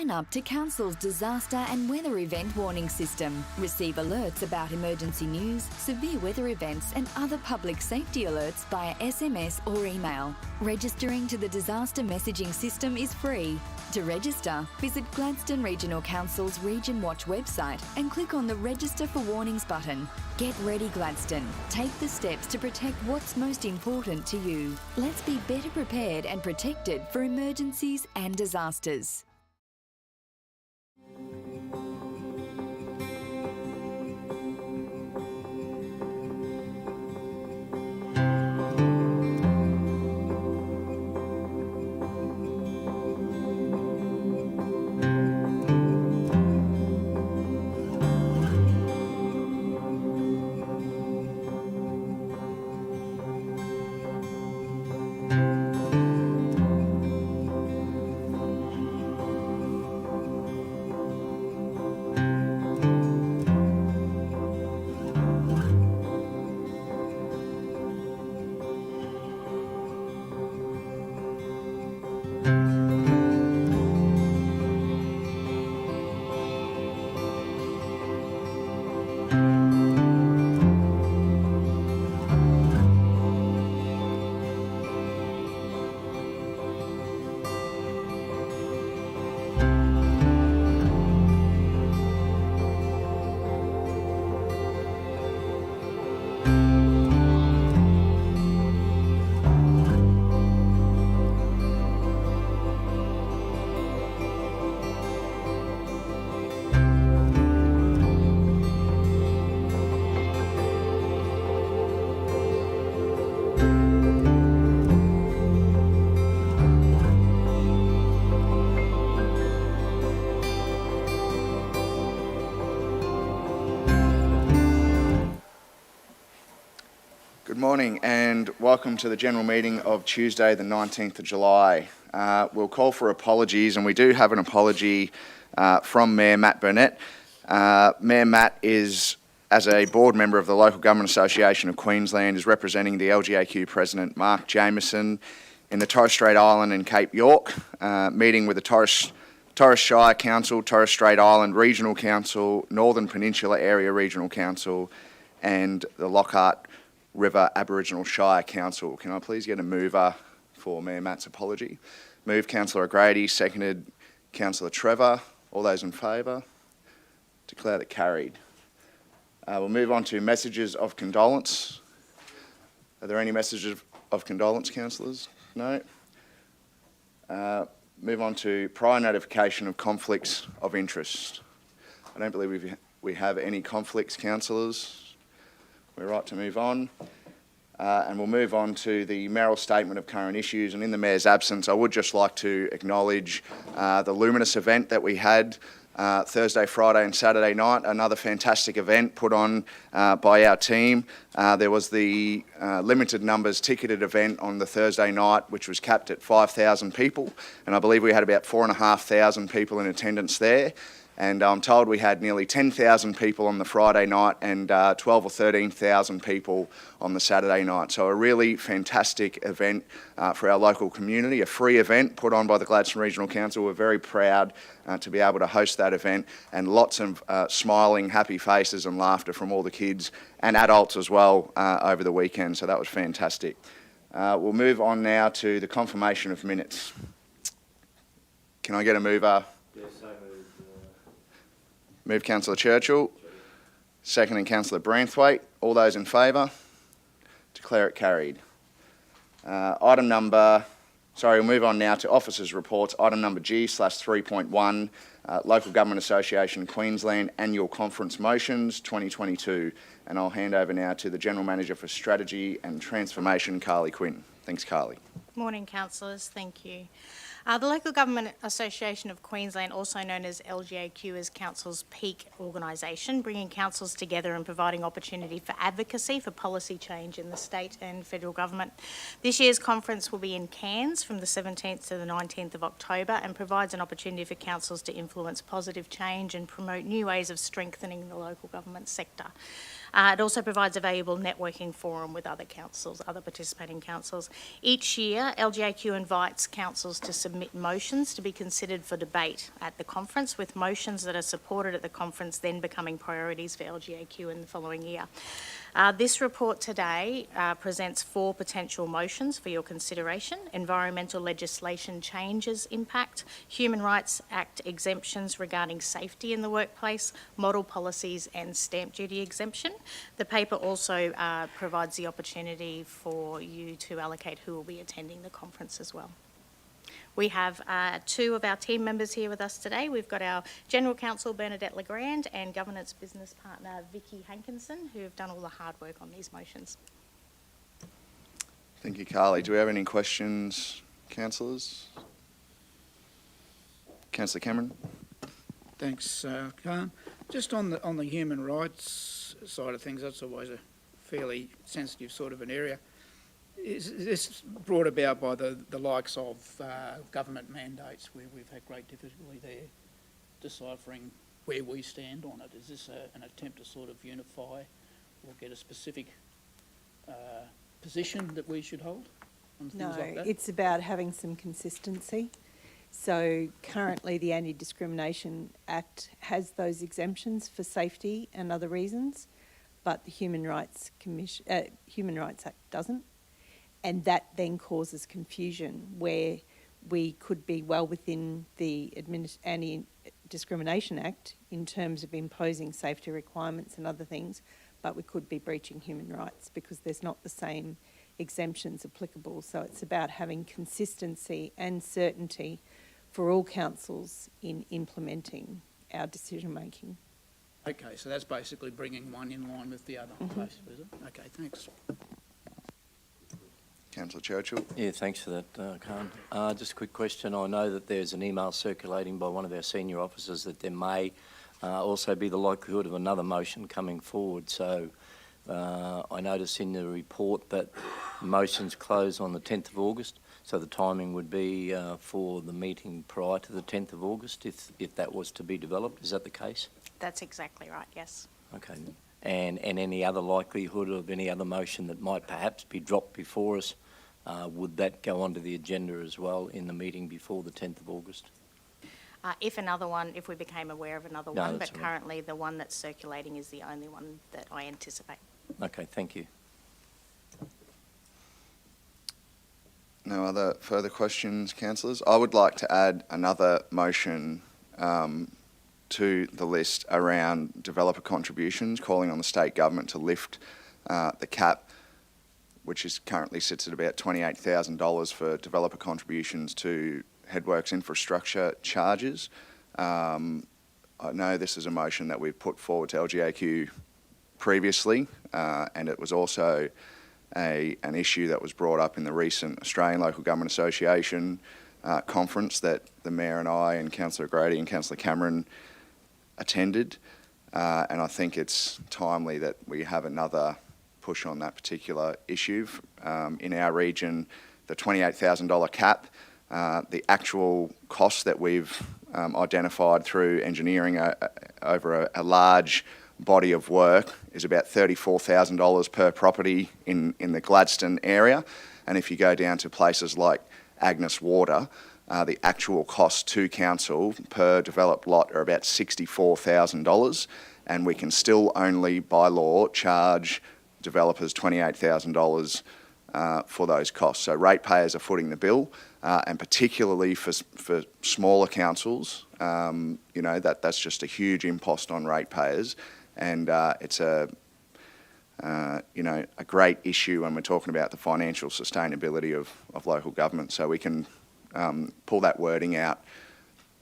Sign up to Council's disaster and weather event warning system. Receive alerts about emergency news, severe weather events and other public safety alerts via SMS or email. Registering to the disaster messaging system is free. To register, visit Gladstone Regional Council's Region Watch website and click on the Register for Warnings button. Get ready, Gladstone. Take the steps to protect what's most important to you. Let's be better prepared and protected for emergencies and disasters. Good morning and welcome to the general meeting of Tuesday the 19th of July. We'll call for apologies, and we do have an apology from Mayor Matt Burnett. Mayor Matt is, as a board member of the Local Government Association of Queensland, is representing the LGAQ President Mark Jameson in the Torres Strait Island and Cape York, meeting with the Torres Shire Council, Torres Strait Island Regional Council, Northern Peninsula Area Regional Council and the Lockhart River Aboriginal Shire Council. Can I please get a mover for Mayor Matt's apology? Moved Councillor O'Grady, seconded Councillor Trevor. All those in favour? Declare that carried. We'll move on to messages of condolence. Are there any messages of condolence, councillors? No? Move on to prior notification of conflicts of interest. I don't believe we have any conflicts, councillors. We're right to move on. And we'll move on to the mayoral statement of current issues. And in the Mayor's absence, I would just like to acknowledge the Luminous event that we had Thursday, Friday and Saturday night. Another fantastic event put on by our team. There was the limited numbers ticketed event on the Thursday night, which was capped at 5,000 people. And I believe we had about 4,500 people in attendance there. And I'm told we had nearly 10,000 people on the Friday night and 12 or 13,000 people on the Saturday night. So a really fantastic event for our local community, a free event put on by the Gladstone Regional Council. We're very proud to be able to host that event, and lots of smiling, happy faces and laughter from all the kids and adults as well over the weekend. So that was fantastic. We'll move on now to the confirmation of minutes. Can I get a mover? Yes, so moved. Move Councillor Churchill, seconding Councillor Branthwaite. All those in favour? Declare it carried. We'll move on now to officers' reports. Item number G/3.1, Local Government Association Queensland Annual Conference Motions 2022. And I'll hand over now to the General Manager for Strategy and Transformation, Carly Quinn. Thanks, Carly. Morning, councillors. Thank you. The Local Government Association of Queensland, also known as LGAQ, is Council's peak organisation, bringing councils together and providing opportunity for advocacy for policy change in the state and federal government. This year's conference will be in Cairns from the 17th to the 19th of October and provides an opportunity for councils to influence positive change and promote new ways of strengthening the local government sector. It also provides a valuable networking forum with other councils, other participating councils. Each year, LGAQ invites councils to submit motions to be considered for debate at the conference, with motions that are supported at the conference then becoming priorities for LGAQ in the following year. This report today presents 4 potential motions for your consideration: environmental legislation changes impact, Human Rights Act exemptions regarding safety in the workplace, model policies and stamp duty exemption. The paper also provides the opportunity for you to allocate who will be attending the conference as well. We have 2 of our team members here with us today. We've got our General Counsel, Bernadette Legrand, and Governance Business Partner, Vicky Hankinson, who have done all the hard work on these motions. Thank you, Carly. Do we have any questions, councillors? Councillor Cameron? Thanks, Khan. Just on the human rights side of things, that's always a fairly sensitive sort of an area. Is this brought about by the likes of government mandates, where we've had great difficulty there deciphering where we stand on it? Is this an attempt to sort of unify or get a specific position that we should hold on things like that? It's about having some consistency. So currently the Anti-Discrimination Act has those exemptions for safety and other reasons, but the Human Rights Act doesn't. And that then causes confusion, where we could be well within the Anti-Discrimination Act in terms of imposing safety requirements and other things, but we could be breaching human rights because there's not the same exemptions applicable. So it's about having consistency and certainty for all councils in implementing our decision making. Okay, so that's basically bringing one in line with the other, basically, is it? Okay, thanks. Councillor Churchill? Yeah, thanks for that, Khan. Just a quick question. I know that there's an email circulating by one of our senior officers that there may also be the likelihood of another motion coming forward. So I noticed in the report that motions close on the 10th of August. So the timing would be for the meeting prior to the 10th of August, if that was to be developed. Is that the case? That's exactly right, yes. Okay. And any other likelihood of any other motion that might perhaps be dropped before us, would that go onto the agenda as well in the meeting before the 10th of August? If we became aware of another one, but all right. Currently the one that's circulating is the only one that I anticipate. Okay, thank you. No other further questions, councillors? I would like to add another motion to the list around developer contributions, calling on the state government to lift the cap, which is currently sits at about $28,000 for developer contributions to headworks infrastructure charges. I know this is a motion that we've put forward to LGAQ previously, and it was also an issue that was brought up in the recent Australian Local Government Association conference that the Mayor and I and Councillor Grady and Councillor Cameron attended, and I think it's timely that we have another push on that particular issue. In our region, the $28,000 cap, the actual cost that we've identified through engineering over a large body of work is about $34,000 per property in the Gladstone area, and if you go down to places like Agnes Water, the actual cost to council per developed lot are about $64,000, and we can still only by law charge developers $28,000 for those costs. So ratepayers are footing the bill, and particularly for smaller councils, you know, that's just a huge impost on ratepayers, and it's a great issue when we're talking about the financial sustainability of local government. So we can pull that wording out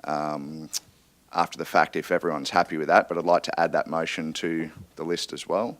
after the fact if everyone's happy with that, but I'd like to add that motion to the list as well.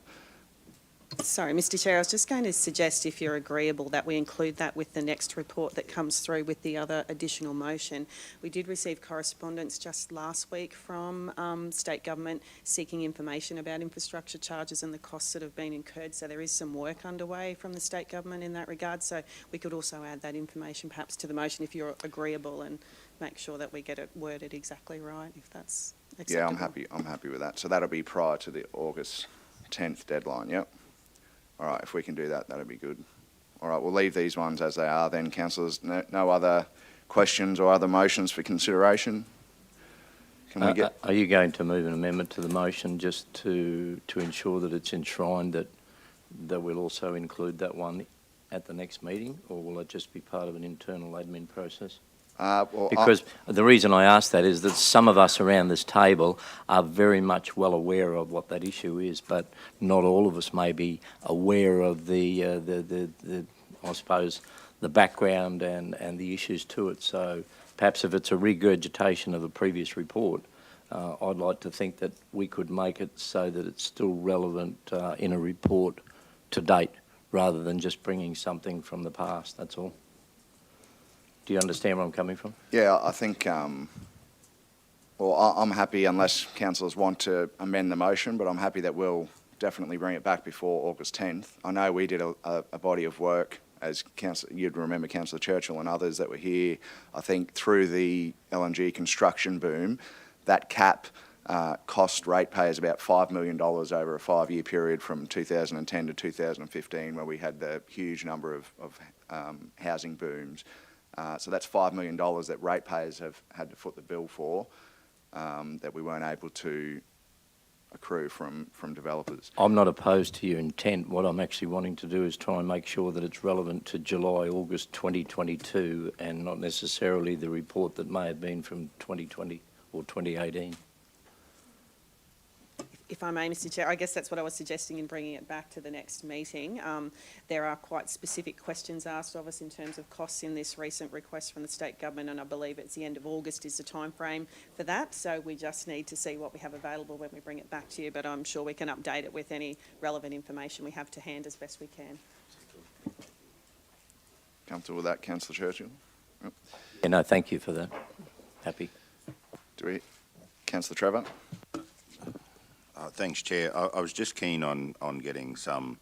Sorry, Mr Chair, I was just going to suggest, if you're agreeable, that we include that with the next report that comes through with the other additional motion. We did receive correspondence just last week from state government seeking information about infrastructure charges and the costs that have been incurred, so there is some work underway from the state government in that regard, so we could also add that information perhaps to the motion if you're agreeable, and make sure that we get it worded exactly right, if that's acceptable. Yeah, I'm happy with that. So that'll be prior to the August 10th deadline, yep. All right, if we can do that, that'd be good. All right, we'll leave these ones as they are then, councillors. No other questions or other motions for consideration? Can we get... Are you going to move an amendment to the motion just to ensure that it's enshrined that we'll also include that one at the next meeting, or will it just be part of an internal admin process? Because the reason I ask that is that some of us around this table are very much well aware of what that issue is, but not all of us may be aware of the I suppose, the background and the issues to it. So perhaps if it's a regurgitation of the previous report, I'd like to think that we could make it so that it's still relevant in a report to date, rather than just bringing something from the past, that's all. Do you understand where I'm coming from? Yeah, I think, well, I'm happy unless councillors want to amend the motion, but I'm happy that we'll definitely bring it back before August 10th. I know we did a body of work, as you'd remember Councillor Churchill and others that were here, I think through the LNG construction boom, that cap cost ratepayers about $5 million over a 5-year period from 2010 to 2015, where we had the huge number of housing booms. So that's $5 million that ratepayers have had to foot the bill for, that we weren't able to accrue from developers. I'm not opposed to your intent. What I'm actually wanting to do is try and make sure that it's relevant to July, August 2022, and not necessarily the report that may have been from 2020 or 2018. If I may, Mr Chair, I guess that's what I was suggesting in bringing it back to the next meeting. There are quite specific questions asked of us in terms of costs in this recent request from the state government, and I believe it's the end of August is the time frame for that. So we just need to see what we have available when we bring it back to you, but I'm sure we can update it with any relevant information we have to hand as best we can. Comfortable with that, Councillor Churchill? Yep. Yeah, no, thank you for that. Happy. Councillor Trevor? Thanks, Chair. I was just keen on getting some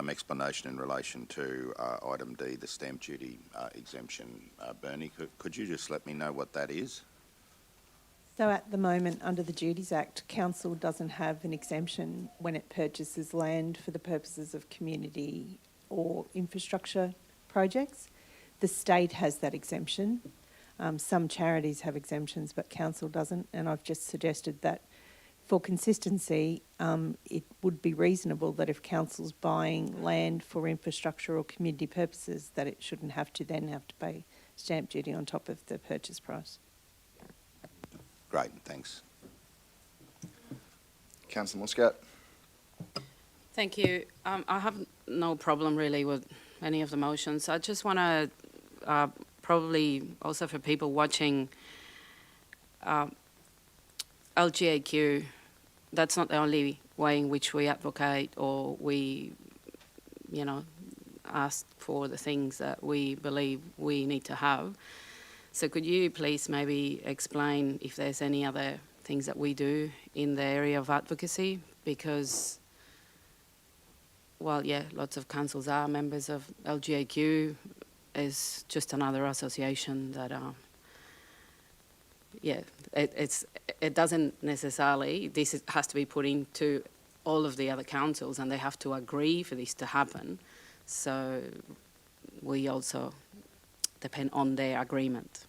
explanation in relation to item D, the stamp duty exemption. Bernie, could you just let me know what that is? So at the moment, under the Duties Act, Council doesn't have an exemption when it purchases land for the purposes of community or infrastructure projects. The state has that exemption. Some charities have exemptions, but Council doesn't, and I've just suggested that for consistency, it would be reasonable that if Council's buying land for infrastructure or community purposes, that it shouldn't have to pay stamp duty on top of the purchase price. Great, thanks. Councillor Muscat? Thank you. I have no problem really with any of the motions. I just want to probably also for people watching, LGAQ, that's not the only way in which we advocate or we, ask for the things that we believe we need to have. So could you please maybe explain if there's any other things that we do in the area of advocacy? Because, well, yeah, lots of councils are members of LGAQ. Is just another association that, it doesn't necessarily, has to be put into all of the other councils and they have to agree for this to happen. So we also depend on their agreement.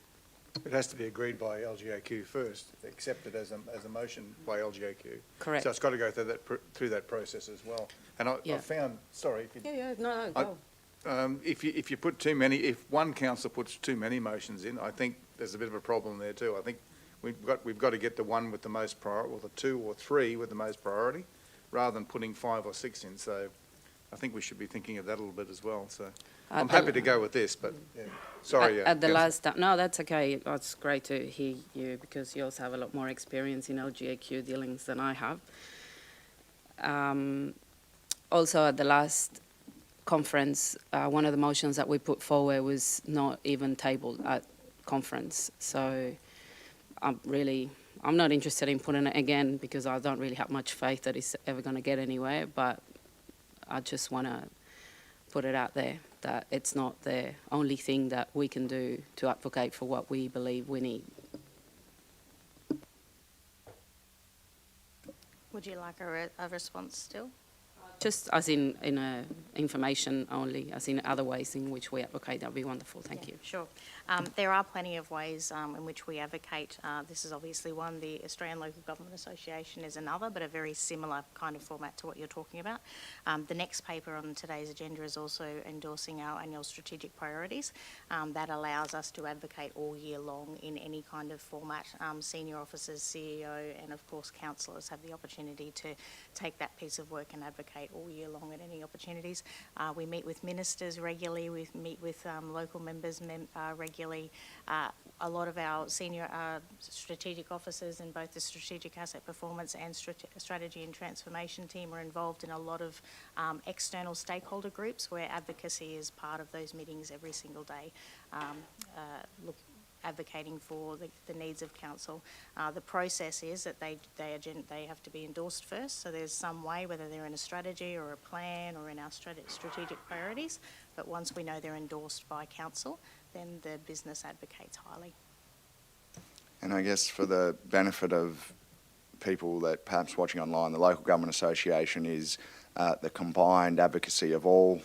It has to be agreed by LGAQ first, accepted as a motion by LGAQ. Correct. So it's got to go through that process as well. And I found, sorry. Go. If you put too many, if one council puts too many motions in, I think there's a bit of a problem there too. I think we've got to get the one with the most priority, or the 2 or 3 with the most priority, rather than putting 5 or 6 in. So I think we should be thinking of that a little bit as well. So I'm happy to go with this, but sorry. At the last time, no, that's okay. It's great to hear you because you also have a lot more experience in LGAQ dealings than I have. Also, at the last conference, one of the motions that we put forward was not even tabled at conference. So I'm not interested in putting it again because I don't really have much faith that it's ever going to get anywhere, but I just want to put it out there that it's not the only thing that we can do to advocate for what we believe we need. Would you like a response still? Just as in information only, as in other ways in which we advocate, that would be wonderful. Thank you. Sure. There are plenty of ways in which we advocate. This is obviously one. The Australian Local Government Association is another, but a very similar kind of format to what you're talking about. The next paper on today's agenda is also endorsing our annual strategic priorities. That allows us to advocate all year long in any kind of format. Senior officers, CEO, and of course councillors have the opportunity to take that piece of work and advocate all year long at any opportunities. We meet with ministers regularly. We meet with local members regularly. A lot of our senior strategic officers in both the strategic asset performance and strategy and transformation team are involved in a lot of external stakeholder groups where advocacy is part of those meetings every single day. Advocating for the needs of council. The process is that they have to be endorsed first, so there's some way, whether they're in a strategy or a plan or in our strategic priorities, but once we know they're endorsed by council, then the business advocates highly. And I guess for the benefit of people that perhaps watching online, the Local Government Association is the combined advocacy of all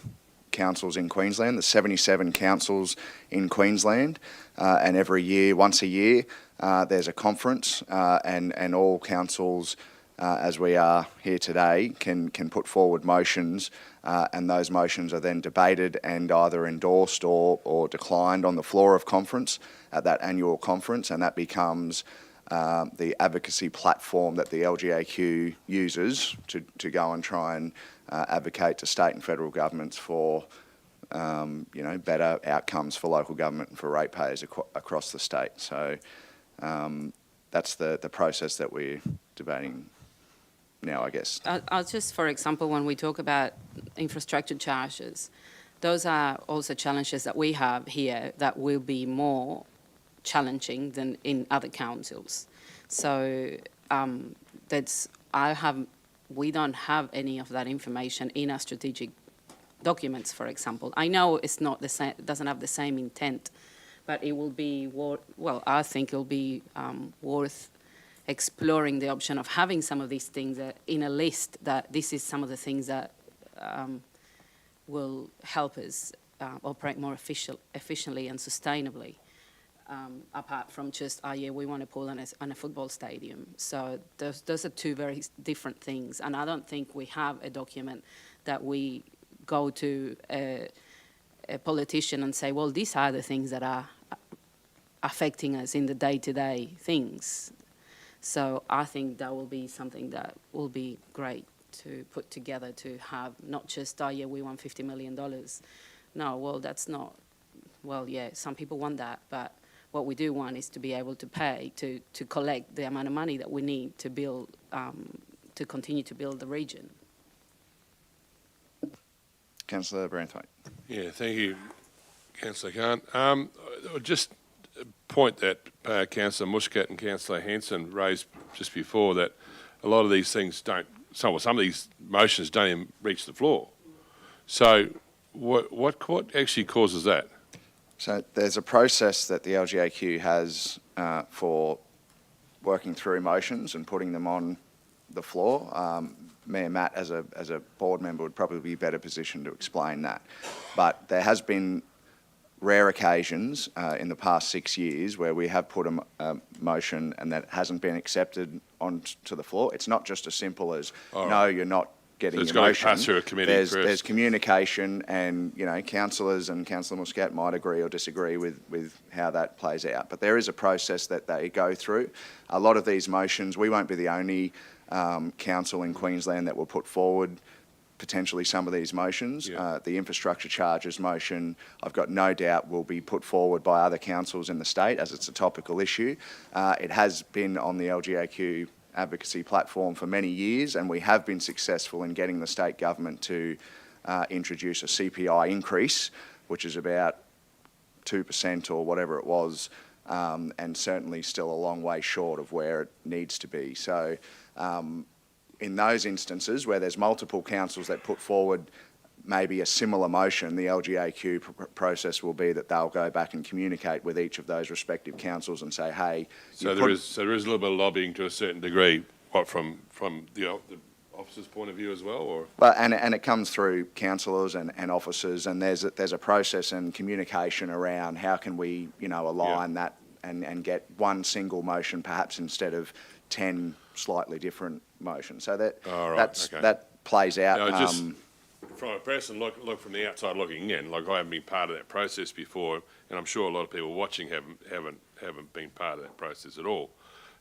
councils in Queensland, the 77 councils in Queensland, and every year, once a year, there's a conference, and all councils, as we are here today, can put forward motions, and those motions are then debated and either endorsed or declined on the floor of conference at that annual conference, and that becomes the advocacy platform that the LGAQ uses to go and try and advocate to state and federal governments for better outcomes for local government and for ratepayers across the state. So that's the process that we're debating now, I guess. I'll just, for example, when we talk about infrastructure charges, those are also challenges that we have here that will be more challenging than in other councils. So we don't have any of that information in our strategic documents, for example. I know it's not the same, it doesn't have the same intent, but it will be I think it'll be worth exploring the option of having some of these things in a list, that this is some of the things that will help us operate more efficiently and sustainably. Apart from just, we want to pull on a football stadium. So those are two very different things. And I don't think we have a document that we go to a politician and say, well, these are the things that are affecting us in the day-to-day things. So I think that will be something that will be great to put together, to have not just, we want $50 million. No, well, that's not, some people want that, but what we do want is to be able to pay, to collect the amount of money that we need to build, to continue to build the region. Councillor Branthwaite. Yeah, thank you, Councillor Khan. I'll just point that Councillor Muscat and Councillor Hanson raised just before, that a lot of these things some of these motions don't even reach the floor. So what actually causes that? So there's a process that the LGAQ has for working through motions and putting them on the floor. Mayor Matt, as a board member, would probably be better positioned to explain that. But there has been rare occasions in the past 6 years where we have put a motion and that hasn't been accepted onto the floor. It's not just as simple as, no, you're not getting your motion. It's going to pass through a committee first. There's communication, and councillors and Councillor Muscat might agree or disagree with how that plays out. But there is a process that they go through. A lot of these motions, we won't be the only council in Queensland that will put forward potentially some of these motions. Yeah. The infrastructure charges motion, I've got no doubt, will be put forward by other councils in the state as it's a topical issue. It has been on the LGAQ advocacy platform for many years, and we have been successful in getting the state government to introduce a CPI increase, which is about 2% or whatever it was, and certainly still a long way short of where it needs to be. So in those instances where there's multiple councils that put forward maybe a similar motion, the LGAQ process will be that they'll go back and communicate with each of those respective councils and say, hey... So there is a little bit of lobbying to a certain degree What, from the officer's point of view as well, or? Well, and it comes through councillors and officers, and there's a process and communication around how can we, align that and get one single motion perhaps instead of 10 slightly different motions. So that plays out. Just from a person look from the outside looking in, like I haven't been part of that process before, and I'm sure a lot of people watching haven't been part of that process at all.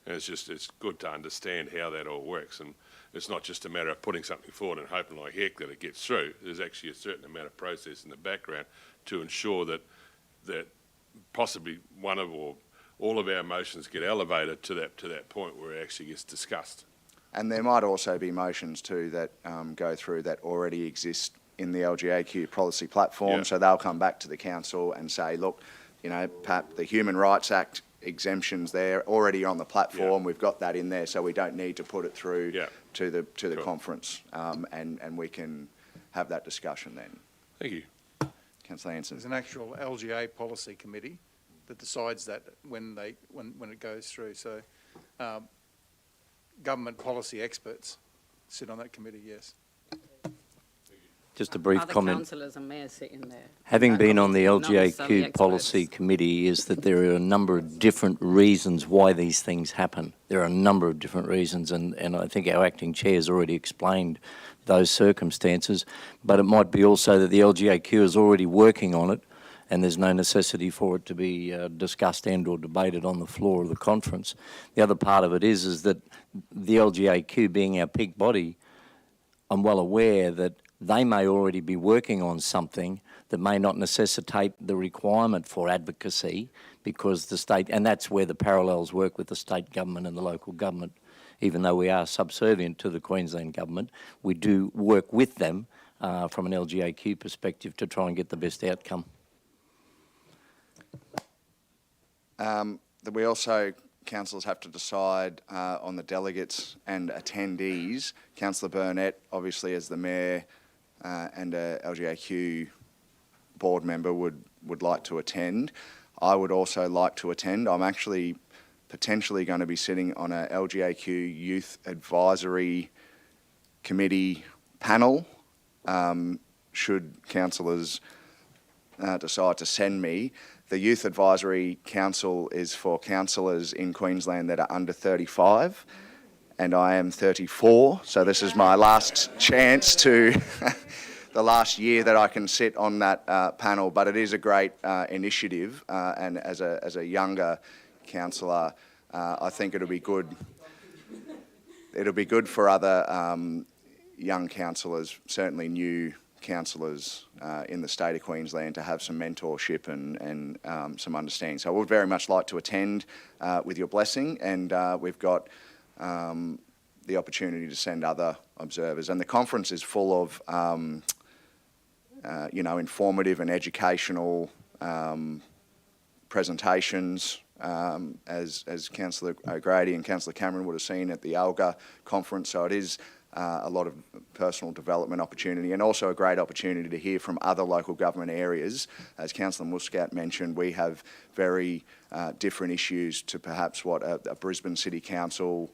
And it's good to understand how that all works, and it's not just a matter of putting something forward and hoping like heck that it gets through. There's actually a certain amount of process in the background to ensure that possibly one of or all of our motions get elevated to that point where it actually gets discussed. And there might also be motions too that go through that already exist in the LGAQ policy platform. Yeah. So they'll come back to the council and say, look, Pat, the Human Rights Act exemptions there already on the platform. Yeah. We've got that in there, so we don't need to put it through to the Cool. conference, and we can have that discussion then. Thank you. Councillor Hanson. There's an actual LGA policy committee that decides that when it goes through. So, government policy experts sit on that committee. Yes. Just a brief Other comment. councillors and mayors sitting there. Having been on the Not necessarily LGAQ policy experts. committee is that there are a number of different reasons why these things happen. There are a number of different reasons, and I think our acting chair has already explained those circumstances, but it might be also that the LGAQ is already working on it and there's no necessity for it to be discussed and or debated on the floor of the conference. The other part of it is that the LGAQ being our peak body, I'm well aware that they may already be working on something that may not necessitate the requirement for advocacy because the state, and that's where the parallels work with the state government and the local government. Even though we are subservient to the Queensland government, we do work with them from an LGAQ perspective to try and get the best outcome. We also, councillors have to decide on the delegates and attendees. Councillor Burnett, obviously as the Mayor and a LGAQ board member would like to attend. I would also like to attend. I'm actually potentially going to be sitting on a LGAQ Youth Advisory Committee panel, should councillors decide to send me. The Youth Advisory Council is for councillors in Queensland that are under 35, and I am 34, so this is my last chance to, the last year that I can sit on that panel, but it is a great initiative, and as a younger councillor, I think it'll be good. It'll be good for other young councillors, certainly new councillors in the state of Queensland, to have some mentorship and some understanding. So I would very much like to attend with your blessing, and we've got the opportunity to send other observers. And the conference is full of, informative and educational presentations, as Councillor O'Grady and Councillor Cameron would have seen at the ALGA conference. So it is a lot of personal development opportunity, and also a great opportunity to hear from other local government areas. As Councillor Muscat mentioned, we have very different issues to perhaps what a Brisbane City Council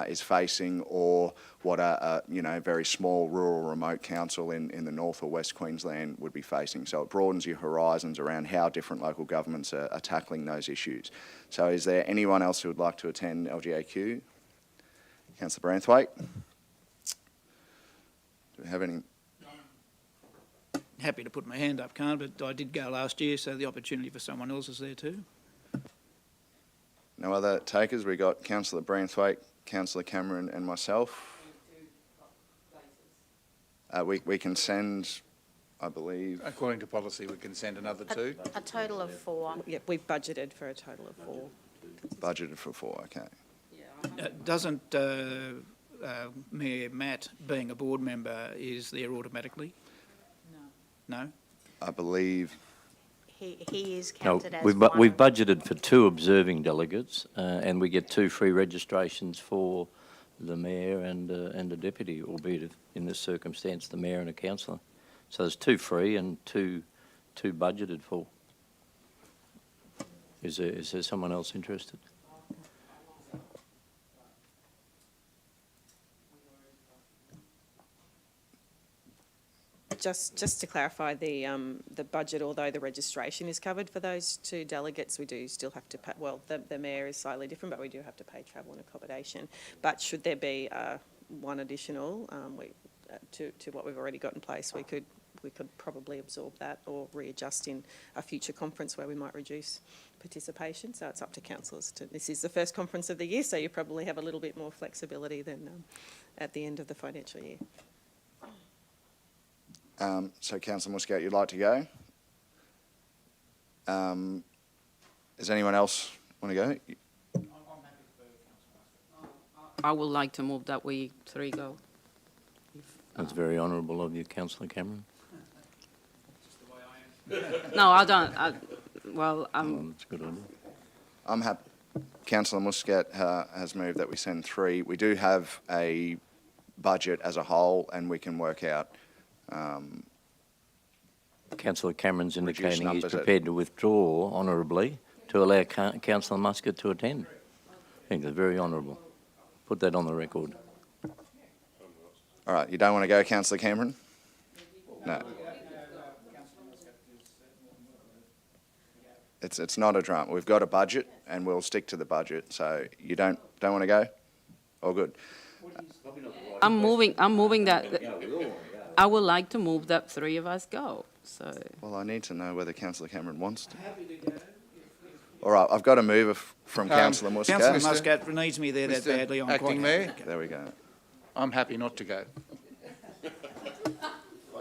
is facing, or what a very small rural remote council in the north or west Queensland would be facing. So it broadens your horizons around how different local governments are tackling those issues. So is there anyone else who would like to attend LGAQ? Councillor Branthwaite? Do we have any? Happy to put my hand up, Khan, but I did go last year, so the opportunity for someone else is there too. No other takers? We got Councillor Branthwaite, Councillor Cameron and myself. We can send, I believe. According to policy, we can send another two. A total of 4. Yeah, we've budgeted for a total of 4. Budgeted for 4, okay. Doesn't Mayor Matt, being a board member, is there automatically? No? I believe. He is No, counted as we've one. budgeted for 2 observing delegates, and we get 2 free registrations for the mayor and a deputy, albeit in this circumstance the mayor and a councillor. So there's 2 free and two budgeted for. Is there someone else interested? Just to clarify, the budget, although the registration is covered for those 2 delegates, we do still have to pay, well, the mayor is slightly different, but we do have to pay travel and accommodation. But should there be one additional, to what we've already got in place, we could probably absorb that or readjust in a future conference where we might reduce participation. So it's up to councillors. This is the first conference of the year, so you probably have a little bit more flexibility than at the end of the financial year. So Councillor Muscat, you'd like to go? Does anyone else want to go? I would like to move that we 3 go. That's very honourable of you, Councillor Cameron. No, I don't. That's a good idea. I'm happy. Councillor Muscat has moved that we send 3. We do have a budget as a whole, and we can work out. Councillor Cameron's indicating he's numbers prepared to withdraw honourably to allow Councillor Muscat to attend. I think that's very honourable. Put that on the record. All right, you don't want to go, Councillor Cameron? No. It's not a drama. We've got a budget, and we'll stick to the budget. So you don't want to go? All good. I'm moving that. I would like to move that 3 of us go. So. Well, I need to know whether Councillor Cameron wants to. All right, I've got a move from Councillor Muscat. Councillor Muscat needs me there that Mr. badly. I'm Acting quite Mayor? happy. There we go. I'm happy not to go.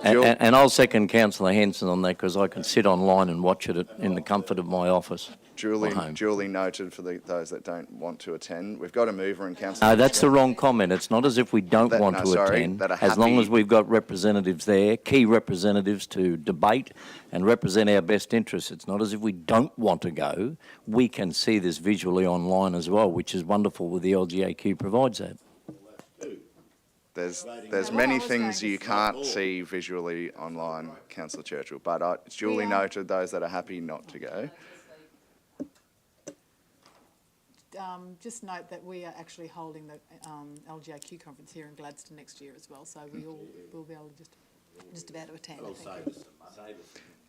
And I'll second Councillor Henson on that because I can sit online and watch it in the comfort of my office. Duly noted for those that don't want to attend. We've got a mover in Councillor. No, that's the wrong comment. It's not as if we don't want to attend. As long as we've got representatives there, key representatives to debate and represent our best interests. It's not as if we don't want to go. We can see this visually online as well, which is wonderful with the LGAQ provides that. There's many things you can't see visually online, Councillor Churchill, but it's duly noted those that are happy not to go. Just note that we are actually holding the LGAQ conference here in Gladstone next year as well, so we all will be able to just about to attend.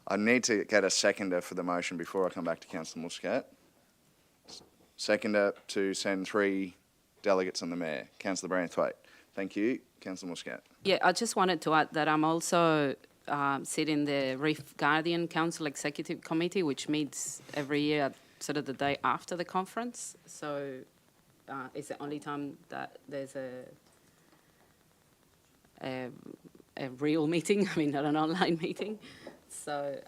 I need to get a seconder for the motion before I come back to Councillor Muscat. Seconder to send 3 delegates and the Mayor. Councillor Branthwaite. Thank you. Councillor Muscat. Yeah, I just wanted to add that I'm also sit in the Reef Guardian Council Executive Committee, which meets every year at sort of the day after the conference. So it's the only time that there's a real meeting, I mean, not an online meeting. So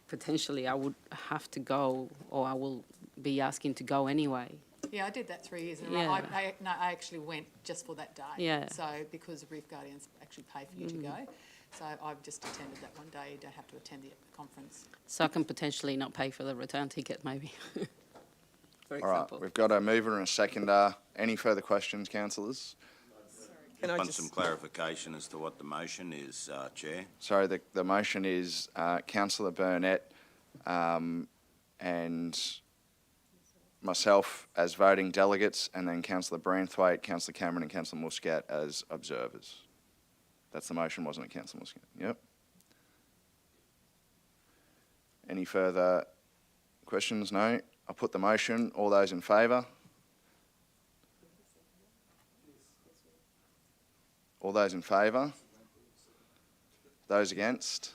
potentially I would have to go, or I will be asking to go anyway. Yeah, I did that 3 years in a row. Yeah. I actually went just for that day. Yeah. So because Reef Guardians actually pay for you to go. So I've just attended that one day. You don't have to attend the conference. So I can potentially not pay for the return ticket, maybe. For All example. right, we've got a mover and a seconder. Any further questions, councillors? Can I Want just some clarification as to what the motion is, Chair? Sorry, the motion is Councillor Burnett and myself as voting delegates, and then Councillor Branthwaite, Councillor Cameron and Councillor Muscat as observers. That's the motion, wasn't it, Councillor Muscat? Yep. Any further questions? No? I'll put the motion. All those in favour? All those in favour? Those against?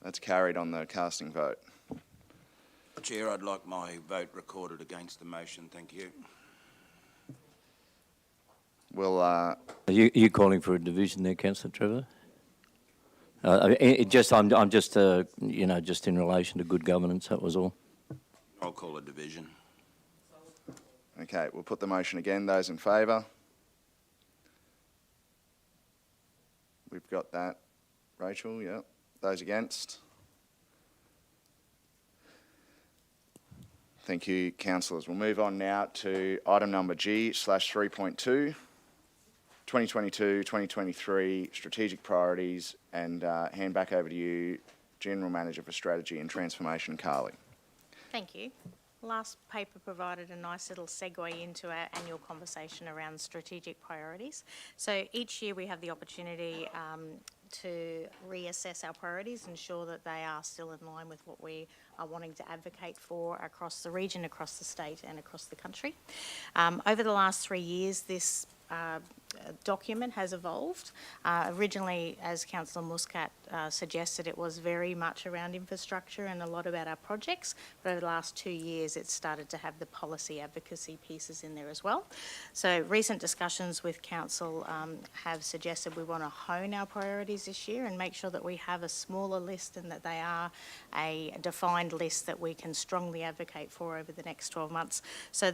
That's carried on the casting vote. Chair, I'd like my vote recorded against the motion, thank you. We'll, Are you calling for a division there, Councillor Trevor? I'm just just in relation to good governance, that was all. I'll call a division. okay, we'll put the motion again. Those in favour? We've got that. Rachel, yep. Those against? Thank you, councillors. We'll move on now to item number G/3.2, 2022-2023 strategic priorities, and hand back over to you, General Manager for Strategy and Transformation, Carly. Thank you. Last paper provided a nice little segue into our annual conversation around strategic priorities. So each year we have the opportunity to reassess our priorities, ensure that they are still in line with what we are wanting to advocate for across the region, across the state and across the country. Over the last 3 years, this document has evolved. Originally, as Councillor Muscat suggested, it was very much around infrastructure and a lot about our projects, but over the last 2 years it's started to have the policy advocacy pieces in there as well. So recent discussions with Council have suggested we want to hone our priorities this year and make sure that we have a smaller list and that they are a defined list that we can strongly advocate for over the next 12 months. So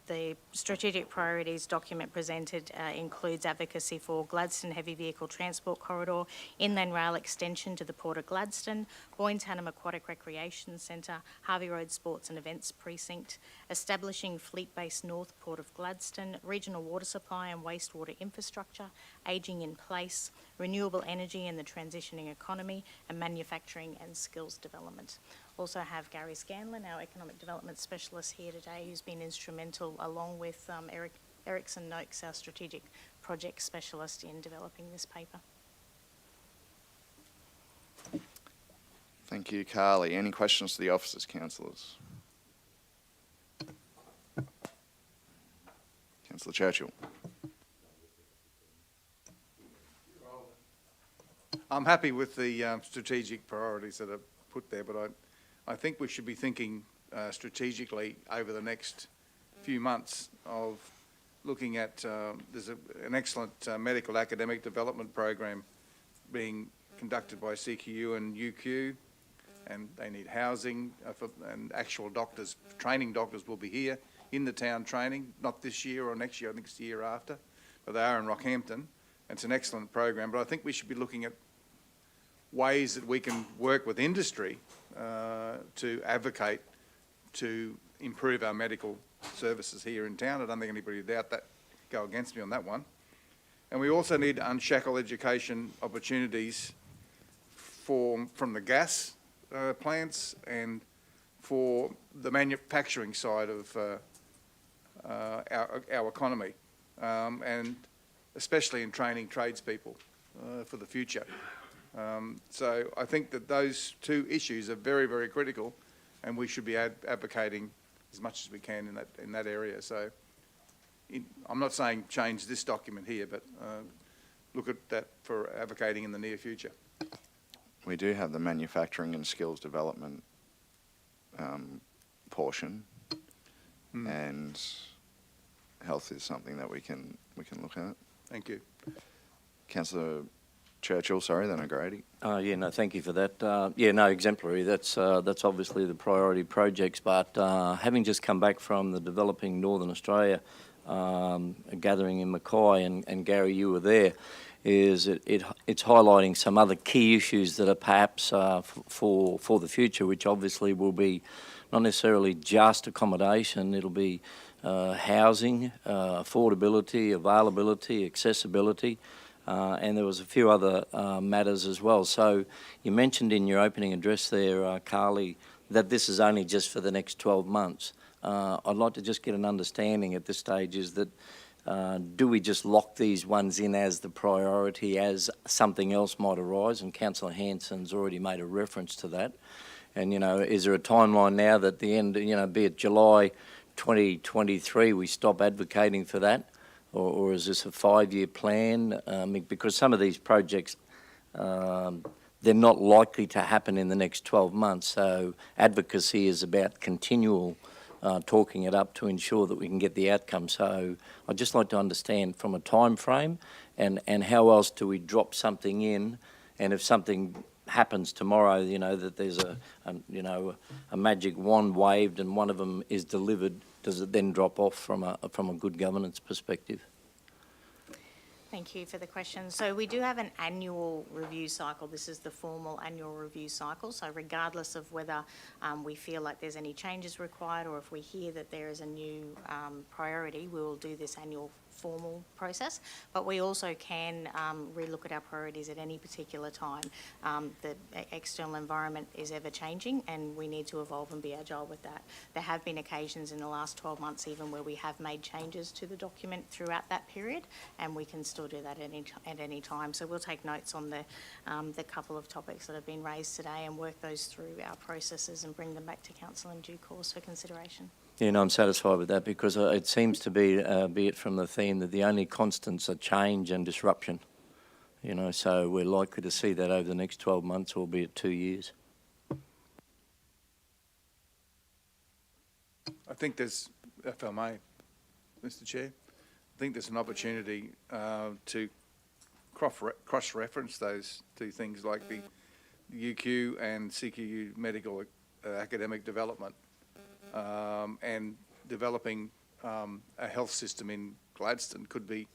the strategic priorities document presented includes advocacy for Gladstone Heavy Vehicle Transport Corridor, inland rail extension to the Port of Gladstone, Boyne-Tannum Aquatic Recreation Centre, Harvey Road Sports and Events Precinct, establishing Fleet-based North Port of Gladstone, regional water supply and wastewater infrastructure, ageing in place, renewable energy and the transitioning economy, and manufacturing and skills development. Also have Gary Scanlon, our Economic Development Specialist, here today, who's been instrumental, along with Erickson Noakes, our Strategic Project Specialist, in developing this paper. Thank you, Carly. Any questions to the officers, councillors? Councillor Churchill. I'm happy with the strategic priorities that are put there, but I think we should be thinking strategically over the next few months of looking at, there's an excellent medical academic development program being conducted by CQU and UQ, and they need housing and actual doctors, training doctors will be here in the town training, not this year or next year, I think it's the year after, but they are in Rockhampton. It's an excellent program, but I think we should be looking at ways that we can work with industry to advocate to improve our medical services here in town. I don't think anybody would doubt that, go against me on that one. And we also need to unshackle education opportunities from the gas plants and for the manufacturing side of our economy, and especially in training tradespeople for the future. So I think that those two issues are very, very critical, and we should be advocating as much as we can in that area. So I'm not saying change this document here, but look at that for advocating in the near future. We do have the manufacturing and skills development portion, and health is something that we can look at. Thank you. Councillor Churchill, sorry, then O'Grady. Yeah, no, thank you for that. Yeah, no, exemplary. That's obviously the priority projects. But having just come back from the Developing Northern Australia gathering in Mackay, and Gary, you were there, it's highlighting some other key issues that are perhaps for the future, which obviously will be not necessarily just accommodation. It'll be housing, affordability, availability, accessibility. And there was a few other matters as well. So you mentioned in your opening address there, Carly, that this is only just for the next 12 months. I'd like to just get an understanding at this stage is that do we just lock these ones in as the priority as something else might arise? And Councillor Hanson's already made a reference to that. And, you know, is there a timeline now that at the end, you know, be it July 2023, we stop advocating for that? Or is this a 5-year plan? Because some of these projects, they're not likely to happen in the next 12 months. So advocacy is about continual talking it up to ensure that we can get the outcome. So I'd just like to understand from a time frame and how else do we drop something in, and if something happens tomorrow, you know, that there's a magic wand waved and one of them is delivered, does it then drop off from a good governance perspective? Thank you for the question. So we do have an annual review cycle. This is the formal annual review cycle. So regardless of whether we feel like there's any changes required or if we hear that there is a new priority, we will do this annual formal process. But we also can relook at our priorities at any particular time. The external environment is ever changing and we need to evolve and be agile with that. There have been occasions in the last 12 months even where we have made changes to the document throughout that period, and we can still do that at any time. So we'll take notes on the couple of topics that have been raised today and work those through our processes and bring them back to Council in due course for consideration. Yeah, no, I'm satisfied with that because it seems to be it from the theme that the only constants are change and disruption. You know, so we're likely to see that over the next 12 months, albeit 2 years. I think there's, if I may, Mr. Chair, I think there's an opportunity to cross-reference those two things like the UQ and CQU medical academic development and developing a health system in Gladstone could be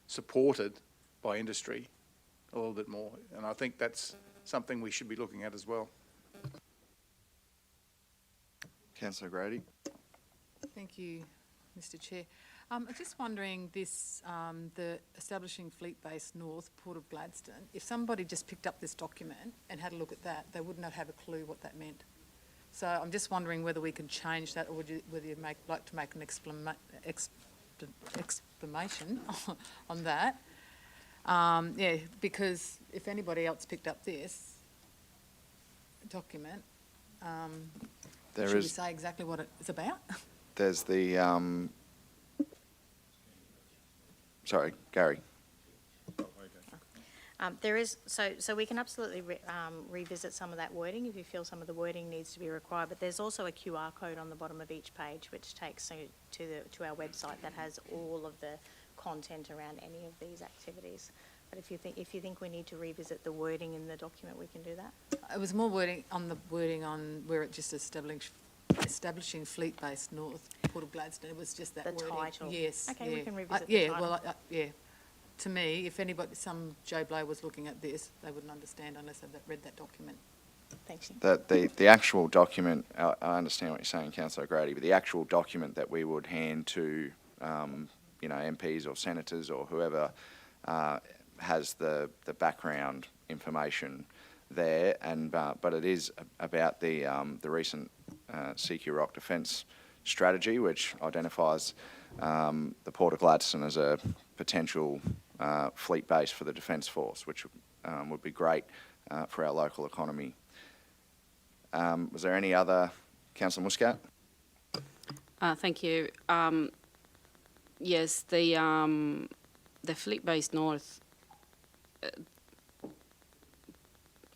supported by industry a little bit more. And I think that's something we should be looking at as well. Councillor Grady. Thank you, Mr. Chair. I'm just wondering this, the establishing Fleet Base North, Port of Gladstone, if somebody just picked up this document and had a look at that, they would not have a clue what that meant. So I'm just wondering whether we can change that or whether you'd like to make an explanation on that. Yeah, because if anybody else picked up this document, should we say exactly what it's about? There's the, sorry, Gary. There is, so we can absolutely revisit some of that wording if you feel some of the wording needs to be required, but there's also a QR code on the bottom of each page which takes you to our website that has all of the content around any of these activities. But if you think we need to revisit the wording in the document, we can do that. It was more wording on where it just establishing Fleet Base North, Port of Gladstone. It was just that the wording. title. Yes. Okay, yeah. we can revisit the title. Well, yeah. To me, if anybody, some Joe Blow was looking at this, they wouldn't understand unless they've read that document. Thank you. The actual document, I understand what you're saying, Councillor Grady, but the actual document that we would hand to, you know, MPs or senators or whoever has the background information there, and but it is about the recent CQ Rock Defence strategy, which identifies the Port of Gladstone as a potential fleet base for the Defence Force, which would be great for our local economy. Was there any other? Councillor Muscat? Thank you. Yes, the Fleet Base North,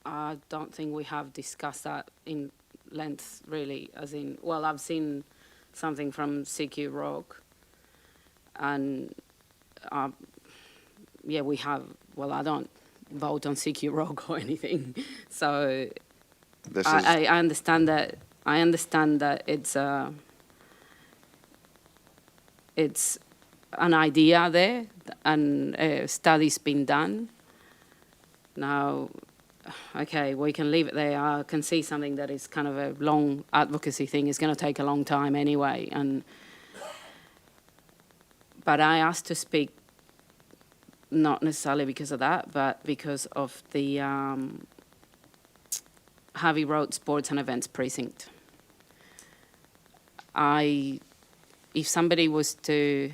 I don't think we have discussed that in length, really, as in, well, I've seen something from CQ Rock, and yeah, we have, well, I don't vote on CQ Rock or anything, so I understand that. I understand that it's an idea there, and a study's been done. Now, okay, we can leave it there. I can see something that is kind of a long advocacy thing. It's going to take a long time anyway, but I asked to speak not necessarily because of that, but because of the Harvey Road Sports and Events Precinct. If somebody was to,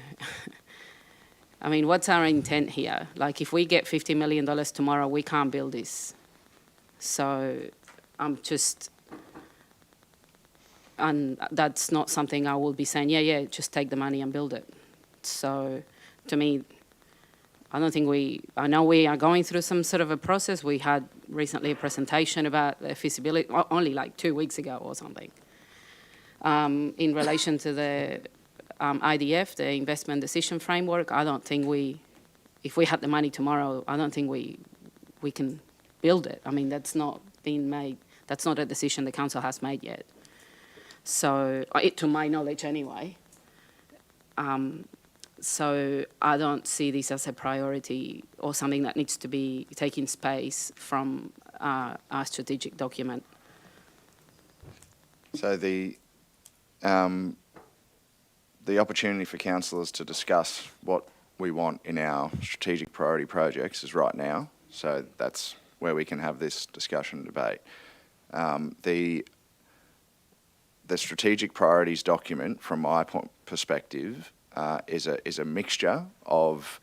I mean, what's our intent here? Like, if we get $50 million tomorrow, we can't build this. So I'm just, and that's not something I will be saying, yeah, just take the money and build it. So to me, I don't think I know we are going through some sort of a process. We had recently a presentation about the feasibility, only like 2 weeks ago or something, in relation to the IDF, the Investment Decision Framework. I don't think if we had the money tomorrow, I don't think we can build it. I mean, that's not been made. That's not a decision the council has made yet. So, to my knowledge anyway. So I don't see this as a priority or something that needs to be taking space from our strategic document. So the opportunity for councillors to discuss what we want in our strategic priority projects is right now. So that's where we can have this discussion and debate. The strategic priorities document, from my perspective, is a mixture of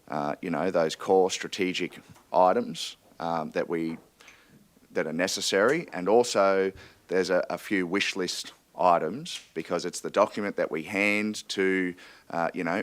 those core strategic items that are necessary, and also there's a few wish list items, because it's the document that we hand to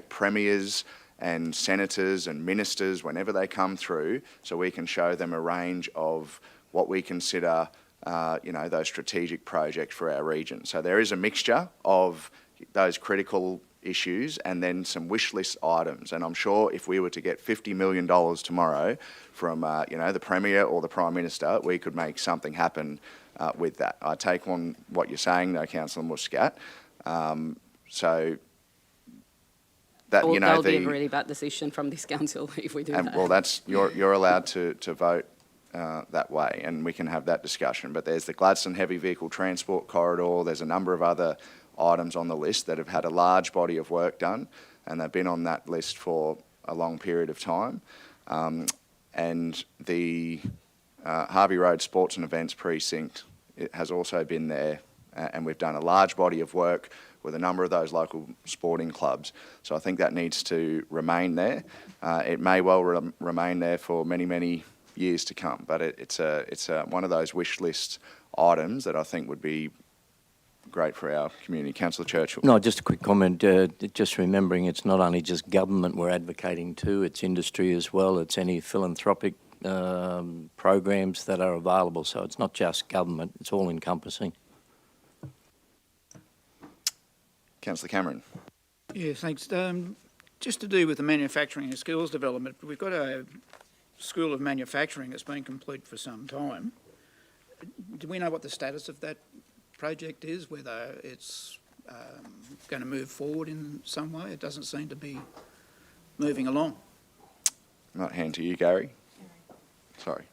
premiers and senators and ministers whenever they come through, so we can show them a range of what we consider those strategic projects for our region. So there is a mixture of those critical issues and then some wish list items. And I'm sure if we were to get $50 million tomorrow from the Premier or the Prime Minister, we could make something happen with that. I take on what you're saying though, Councillor Muscat. So that, That'll be a really bad decision from this council if we do that. Well, that's you're allowed to vote that way, and we can have that discussion. But there's the Gladstone Heavy Vehicle Transport Corridor. There's a number of other items on the list that have had a large body of work done, and they've been on that list for a long period of time. And the Harvey Road Sports and Events Precinct, it has also been there, and we've done a large body of work with a number of those local sporting clubs. So I think that needs to remain there. It may well remain there for many, many years to come, but it's one of those wish list items that I think would be great for our community. Councillor Churchill. No, just a quick comment. Just remembering, it's not only just government we're advocating to, it's industry as well. It's any philanthropic programs that are available. So it's not just government, it's all encompassing. Councillor Cameron. Yeah, thanks. Just to do with the manufacturing and skills development, we've got a School of Manufacturing that's been complete for some time. Do we know what the status of that project is, whether it's going to move forward in some way? It doesn't seem to be moving along. I might hand to you, Gary. Sorry.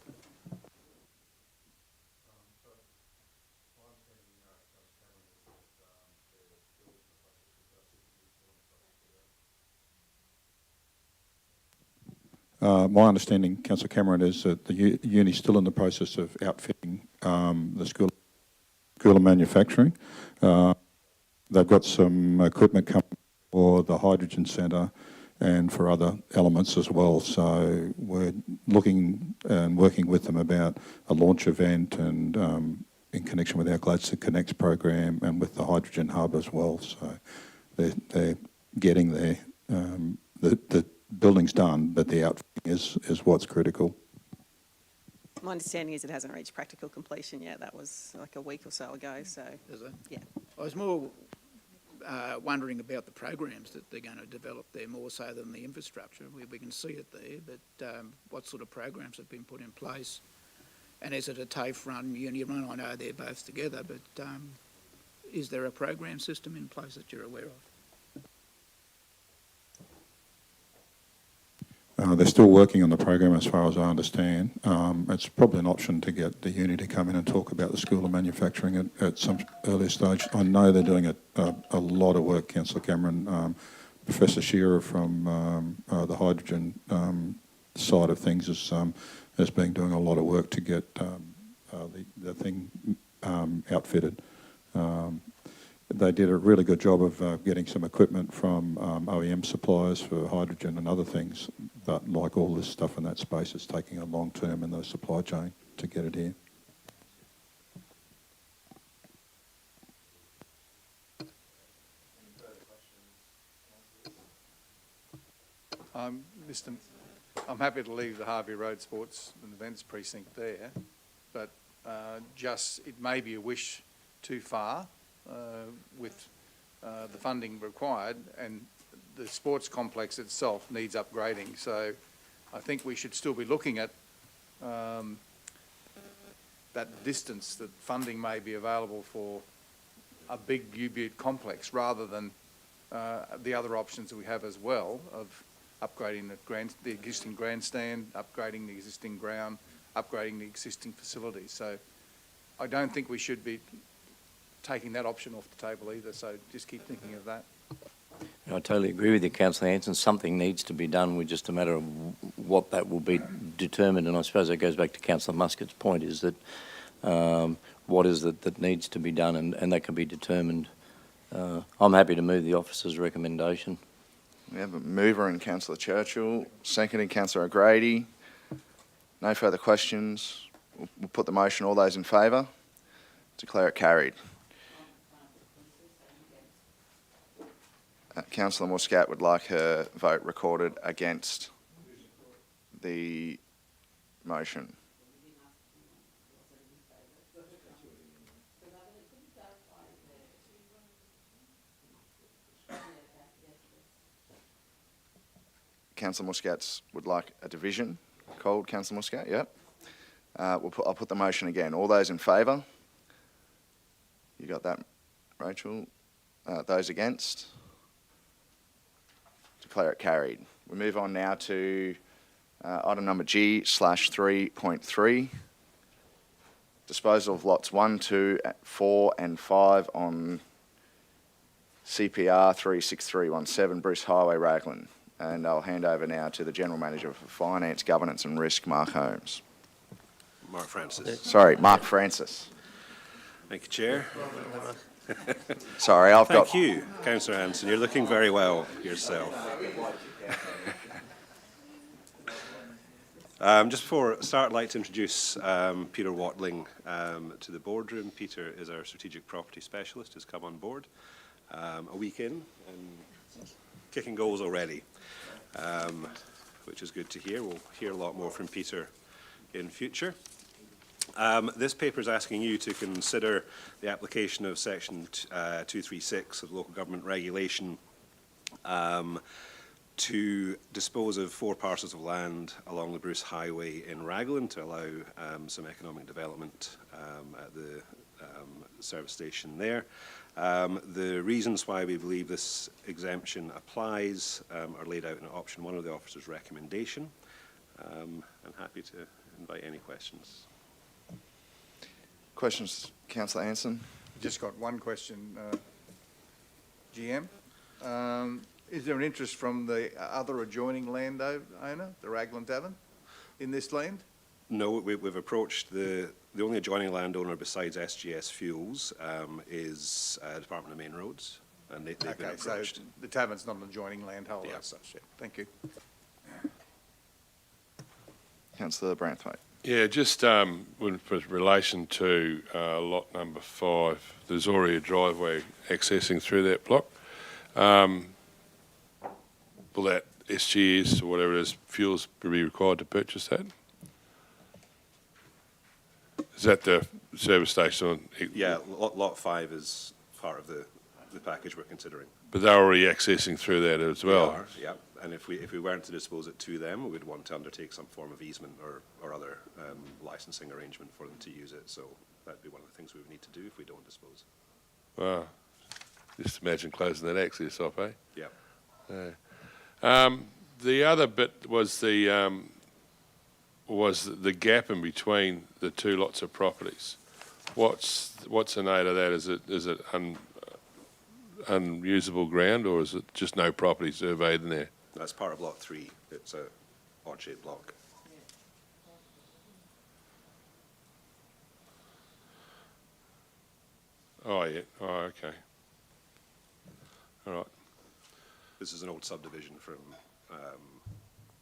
My understanding, Councillor Cameron, is that the uni is still in the process of outfitting the School of Manufacturing. They've got some equipment coming for the Hydrogen Centre and for other elements as well. So we're looking and working with them about a launch event and in connection with our Gladstone Connects program and with the Hydrogen Hub as well. So they're getting there. The building's done, but the outfitting is what's critical. My understanding is it hasn't reached practical completion yet. That was like a week or so ago. So, Is it? yeah. I was more wondering about the programs that they're going to develop there, more so than the infrastructure. We can see it there, but what sort of programs have been put in place? And is it a TAFE run, uni run? I know they're both together, but is there a program system in place that you're aware of? They're still working on the program as far as I understand. It's probably an option to get the uni to come in and talk about the School of Manufacturing at some earlier stage. I know they're doing a lot of work, Councillor Cameron. Professor Shearer from the hydrogen side of things has been doing a lot of work to get the thing outfitted. They did a really good job of getting some equipment from OEM suppliers for hydrogen and other things, but like all this stuff in that space, it's taking a long term in the supply chain to get it here. I'm happy to leave the Harvey Road Sports and Events Precinct there, but just it may be a wish too far. With the funding required, and the sports complex itself needs upgrading. So I think we should still be looking at that distance that funding may be available for a big U-Butte complex rather than the other options that we have as well of upgrading the existing grandstand, upgrading the existing ground, upgrading the existing facilities. So I don't think we should be taking that option off the table either, so just keep thinking of that. I totally agree with you, Councillor Hanson. Something needs to be done. We're just a matter of what that will be determined. And I suppose that goes back to Councillor Muscat's point, is that what is it that needs to be done, and that can be determined. I'm happy to move the officer's recommendation. We have a mover in Councillor Churchill, seconded Councillor O'Grady. No further questions. We'll put the motion. All those in favour? Declare it carried. Councillor Muscat would like her vote recorded against the motion. Councillor Muscat would like a division called. Councillor Muscat, yep. I'll put the motion again. All those in favour? You got that, Rachel? Those against? Declare it carried. We move on now to item number G/3.3. Disposal of lots 1, 2, 4 and 5 on CPR 36317 Bruce Highway, Raglan. And I'll hand over now to the General Manager for Finance, Governance and Risk, Mark Holmes. Mark Francis. Sorry, Mark Francis. Thank you, Chair. Sorry, Thank you, Councillor Hanson. You're looking very well yourself. Just before I start, I'd like to introduce Peter Watling to the boardroom. Peter is our strategic property specialist, has come on board a week in and kicking goals already, which is good to hear. We'll hear a lot more from Peter in future. This paper is asking you to consider the application of Section 236 of Local Government Regulation to dispose of 4 parcels of land along the Bruce Highway in Raglan to allow some economic development at the service station there. The reasons why we believe this exemption applies are laid out in option 1 of the officer's recommendation. I'm happy to invite any questions. Questions, Councillor Hanson? Just got one question, GM. Is there an interest from the other adjoining landowner, the Raglan Tavern, in this land? No, we've approached the only adjoining landowner besides SGS Fuels is Department of Main Roads, and they've been approached. So the tavern's not an adjoining landholder as such. Yeah. Thank you. Councillor Branthwaite. Yeah, just with relation to lot number 5, there's already a driveway accessing through that block. Will that SGS or whatever it is, Fuels, be required to purchase that? Is that the service station? Yeah, lot 5 is part of the package we're considering. But they're already accessing through that as well? They are, yeah. And if we weren't to dispose it to them, we would want to undertake some form of easement or other licensing arrangement for them to use it. So that'd be one of the things we would need to do if we don't dispose. Wow. Just imagine closing that access off, eh? Yeah. The other bit was the gap in between the 2 lots of properties. What's the note of that? Is it unusable ground, or is it just no property surveyed in there? That's part of lot 3. It's a odd-shaped block. Oh, yeah. Oh, okay. All right. This is an old subdivision from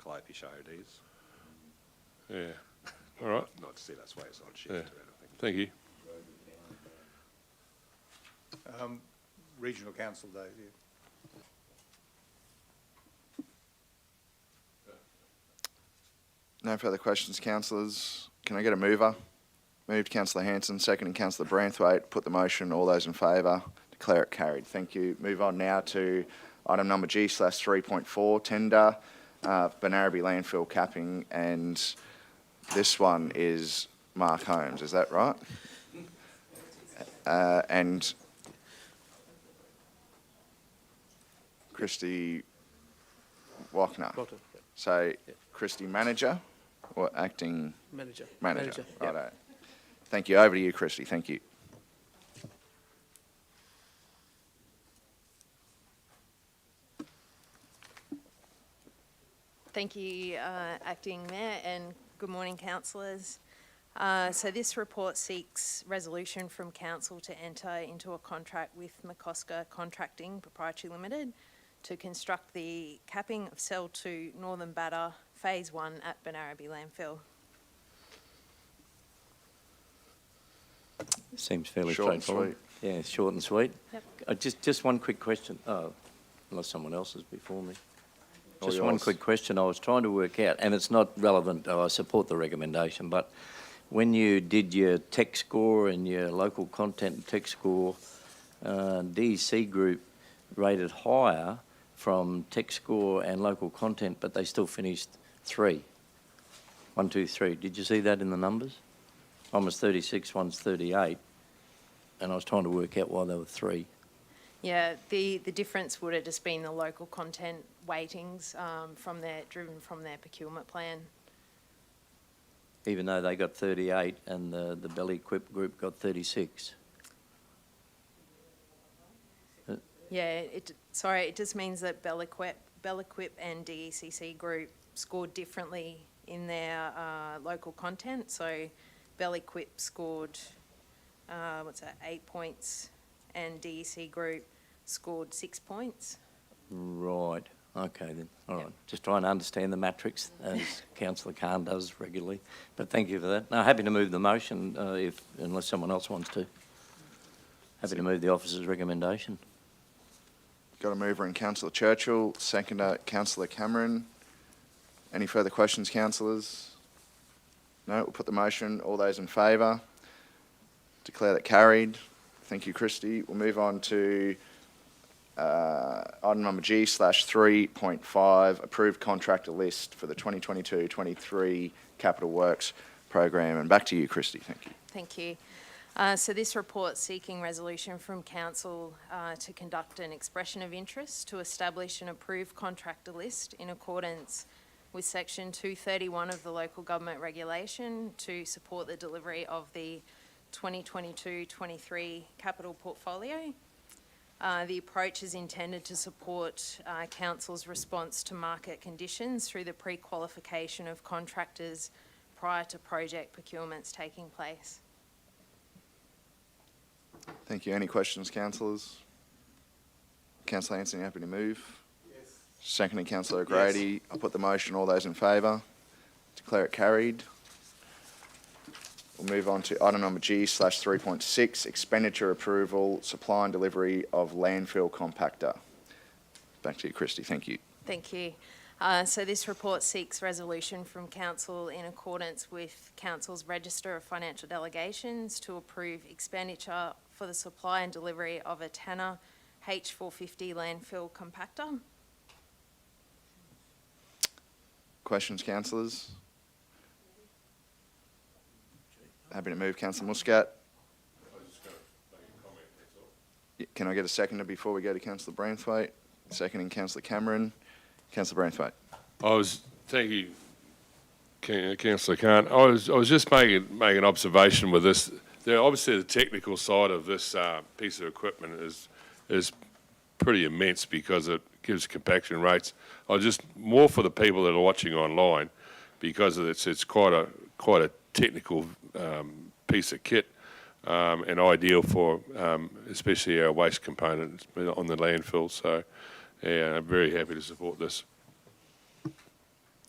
Calliope Shire days. Yeah. All right. Not to say that's why it's odd-shaped or anything. Thank you. Regional Council Day, yeah. No further questions, councillors. Can I get a mover? Moved Councillor Hanson, seconded Councillor Branthwaite. Put the motion. All those in favour, declare it carried. Thank you. Move on now to item number G/3.4, tender, Benaraby landfill capping, and this one is Mark Holmes. Is that right? Christy Wachner. Wachner, yeah. So Christy manager or acting? Manager. Manager, yeah. righto. Thank you. Over to you, Christy. Thank you. Thank you, Acting Mayor, and good morning, councillors. So this report seeks resolution from council to enter into a contract with McCosker Contracting Proprietary Limited to construct the capping of Cell 2 Northern Batter Phase 1 at Benarabi Landfill. Seems fairly Short and straightforward. Yeah, short and sweet. Yep. Just one quick question. Oh, unless someone else is before me. All Just one yours. quick question I was trying to work out, and it's not relevant, I support the recommendation, but when you did your tech score and your local content tech score, DEC Group rated higher from tech score and local content, but they still finished 3. 1, 2, 3. Did you see that in the numbers? One was 36, one's 38, and I was trying to work out why they were 3. Yeah, the difference would have just been the local content weightings driven from their procurement plan. Even though they got 38 and the Bell Equip group got 36. Yeah, it just means that Bell Equip and DECC Group scored differently in their local content. So Bell Equip scored, 8 points, and DEC Group scored 6 points. Right. Okay then. All right. Just trying to understand the matrix as Councillor Khan does regularly. But thank you for that. No, happy to move the motion unless someone else wants to. Happy to move the officer's recommendation. Got a mover in Councillor Churchill, seconder Councillor Cameron. Any further questions, councillors? No, we'll put the motion. All those in favour? Declare that carried. Thank you, Christy. We'll move on to item number G/3.5, approved contractor list for the 2022-23 Capital Works program. And back to you, Christy. Thank you. Thank you. So this report seeking resolution from council to conduct an expression of interest to establish an approved contractor list in accordance with section 231 of the local government regulation to support the delivery of the 2022-23 capital portfolio. The approach is intended to support council's response to market conditions through the pre-qualification of contractors prior to project procurements taking place. Thank you. Any questions, councillors? Councillor Hanson, you happy to move? Yes. Seconded Councillor O'Grady. Yes. I'll put the motion. All those in favour? Declare it carried. We'll move on to item number G/3.6, expenditure approval, supply and delivery of landfill compactor. Back to you, Christy. Thank you. Thank you. So this report seeks resolution from council in accordance with council's register of financial delegations to approve expenditure for the supply and delivery of a Tanner H450 landfill compactor. Questions, councillors? Happy to move, Councillor Muscat. Can I get a seconder before we go to Councillor Branthwaite? Seconding Councillor Cameron. Councillor Branthwaite. Thank you, Councillor Khan. I was just making an observation with this. Obviously, the technical side of this piece of equipment is pretty immense because it gives compaction rates. I was just more for the people that are watching online because it's quite a technical piece of kit and ideal for especially our waste component on the landfill. So, yeah, I'm very happy to support this.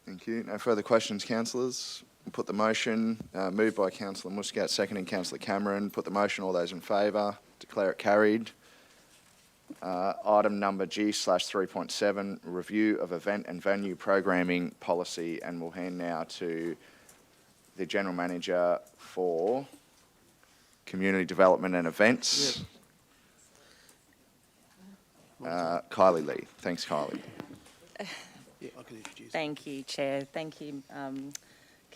Thank you. No further questions, councillors. We'll put the motion. Moved by Councillor Muscat, seconding Councillor Cameron. Put the motion. All those in favour? Declare it carried. Item number G/3.7, review of event and venue programming policy, and we'll hand now to the General Manager for Community Development and Events, Kylie Lee. Thanks, Kylie. Yeah, I can introduce. Thank you, Chair. Thank you,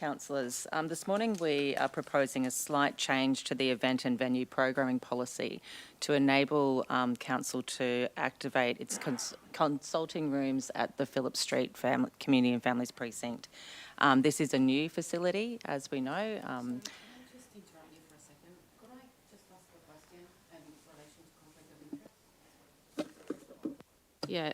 Councillors. This morning we are proposing a slight change to the event and venue programming policy to enable Council to activate its consulting rooms at the Phillip Street Community and Families Precinct. This is a new facility, as we know. Yeah,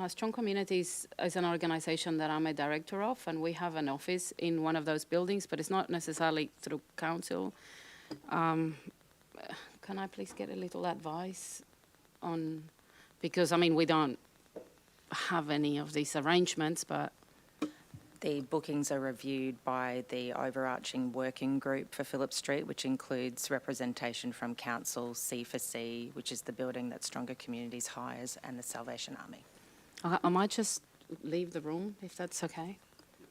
Strong Communities is an organisation that I'm a director of, and we have an office in one of those buildings, but it's not necessarily through council. Can I please get a little advice on, because I mean we don't have any of these arrangements, but The bookings are reviewed by the overarching working group for Phillip Street, which includes representation from Council, C4C, which is the building that Stronger Communities hires, and the Salvation Army. I might just leave the room if that's okay.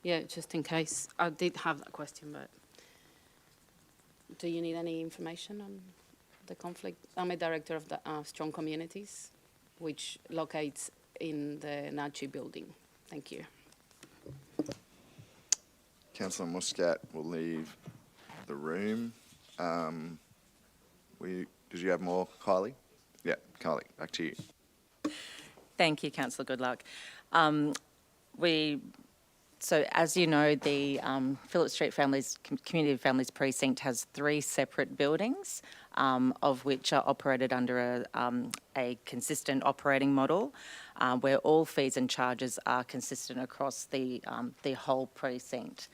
Yeah, just in case. I did have that question, but do you need any information on the conflict? I'm a director of the Strong Communities, which locates in the Nachi building. Thank you. Councillor Muscat will leave the room. Did you have more, Kylie? Yeah, Kylie, back to you. Thank you, Councillor Goodluck. So as you know, the Phillip Street Community Families Precinct has 3 separate buildings, of which are operated under a consistent operating model, where all fees and charges are consistent across the whole precinct.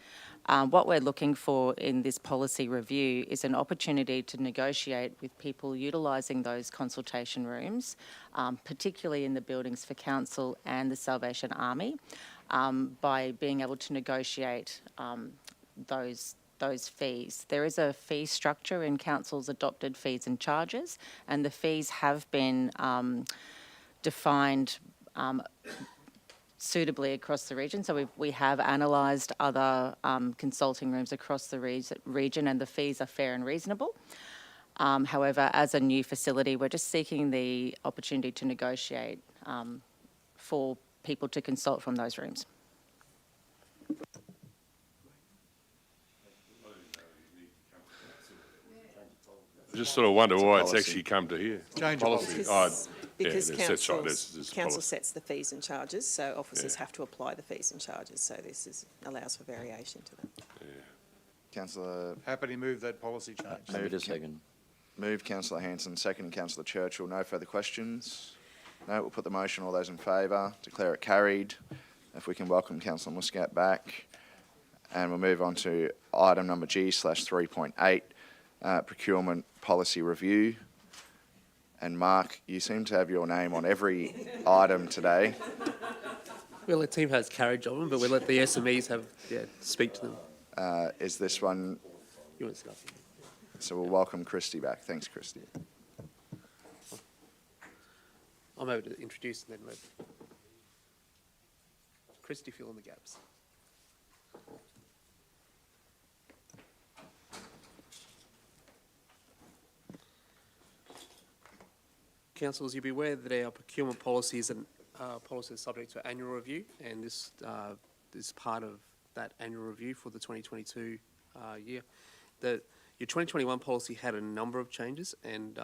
What we're looking for in this policy review is an opportunity to negotiate with people utilising those consultation rooms, particularly in the buildings for Council and the Salvation Army, by being able to negotiate those fees. There is a fee structure in Council's adopted fees and charges, and the fees have been defined suitably across the region. So we have analysed other consulting rooms across the region, and the fees are fair and reasonable. However, as a new facility, we're just seeking the opportunity to negotiate for people to consult from those rooms. I just sort of wonder why it's actually come to here. Change policy. Because that's right. council sets the fees and charges, so officers have to apply the fees and charges, so this allows for variation to them. Councillor... Happy to move that policy change. Maybe a second. Move Councillor Hanson, second Councillor Churchill. No further questions? No, we'll put the motion. All those in favour, declare it carried. If we can welcome Councillor Muscat back. And we'll move on to item number G/3.8, procurement policy review. And Mark, you seem to have your name on every item today. Well, the team has carriage of them, but we'll let the SMEs speak to them. Is this one? You want to sit up? So we'll welcome Christy back. Thanks, Christy. I'm able to introduce and then move. Christy, fill in the gaps. Councillors, you'll be aware that our procurement policy is subject to annual review, and this is part of that annual review for the 2022 year. Your 2021 policy had a number of changes, and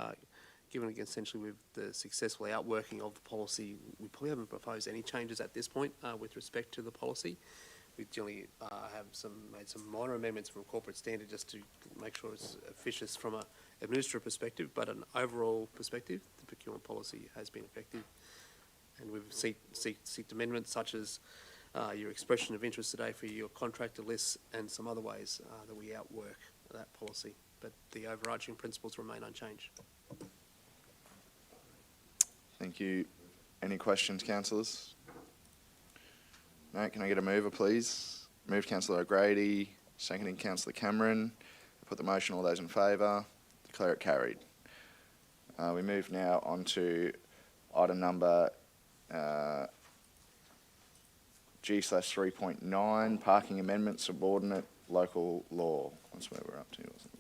given essentially with the successful outworking of the policy, we probably haven't proposed any changes at this point with respect to the policy. We generally have made some minor amendments from corporate standard just to make sure it's efficient from an administrative perspective, but an overall perspective, the procurement policy has been effective. And we've seeked amendments such as your expression of interest today for your contractor lists and some other ways that we outwork that policy. But the overarching principles remain unchanged. Thank you. Any questions, councillors? No, can I get a mover, please? Move Councillor O'Grady, seconding Councillor Cameron. Put the motion. All those in favour, declare it carried. We move now on to item number G/3.9, parking amendment, subordinate local law. That's where we're up to, wasn't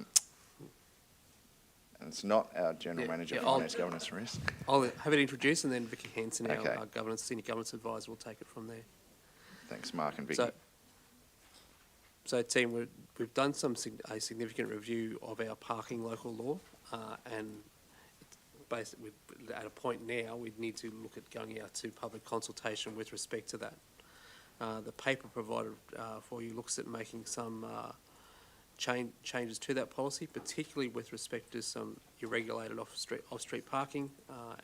it? And it's not our General Manager, Finance, Governance and Risk. I'll have it introduced, and then Vicky Hanson, Okay. our Senior Governance Advisor, will take it from there. Thanks, Mark and Vicky. So team, we've done a significant review of our parking local law, and basically we're at a point now we need to look at going out to public consultation with respect to that. The paper provided for you looks at making some changes to that policy, particularly with respect to some irregulated off-street parking,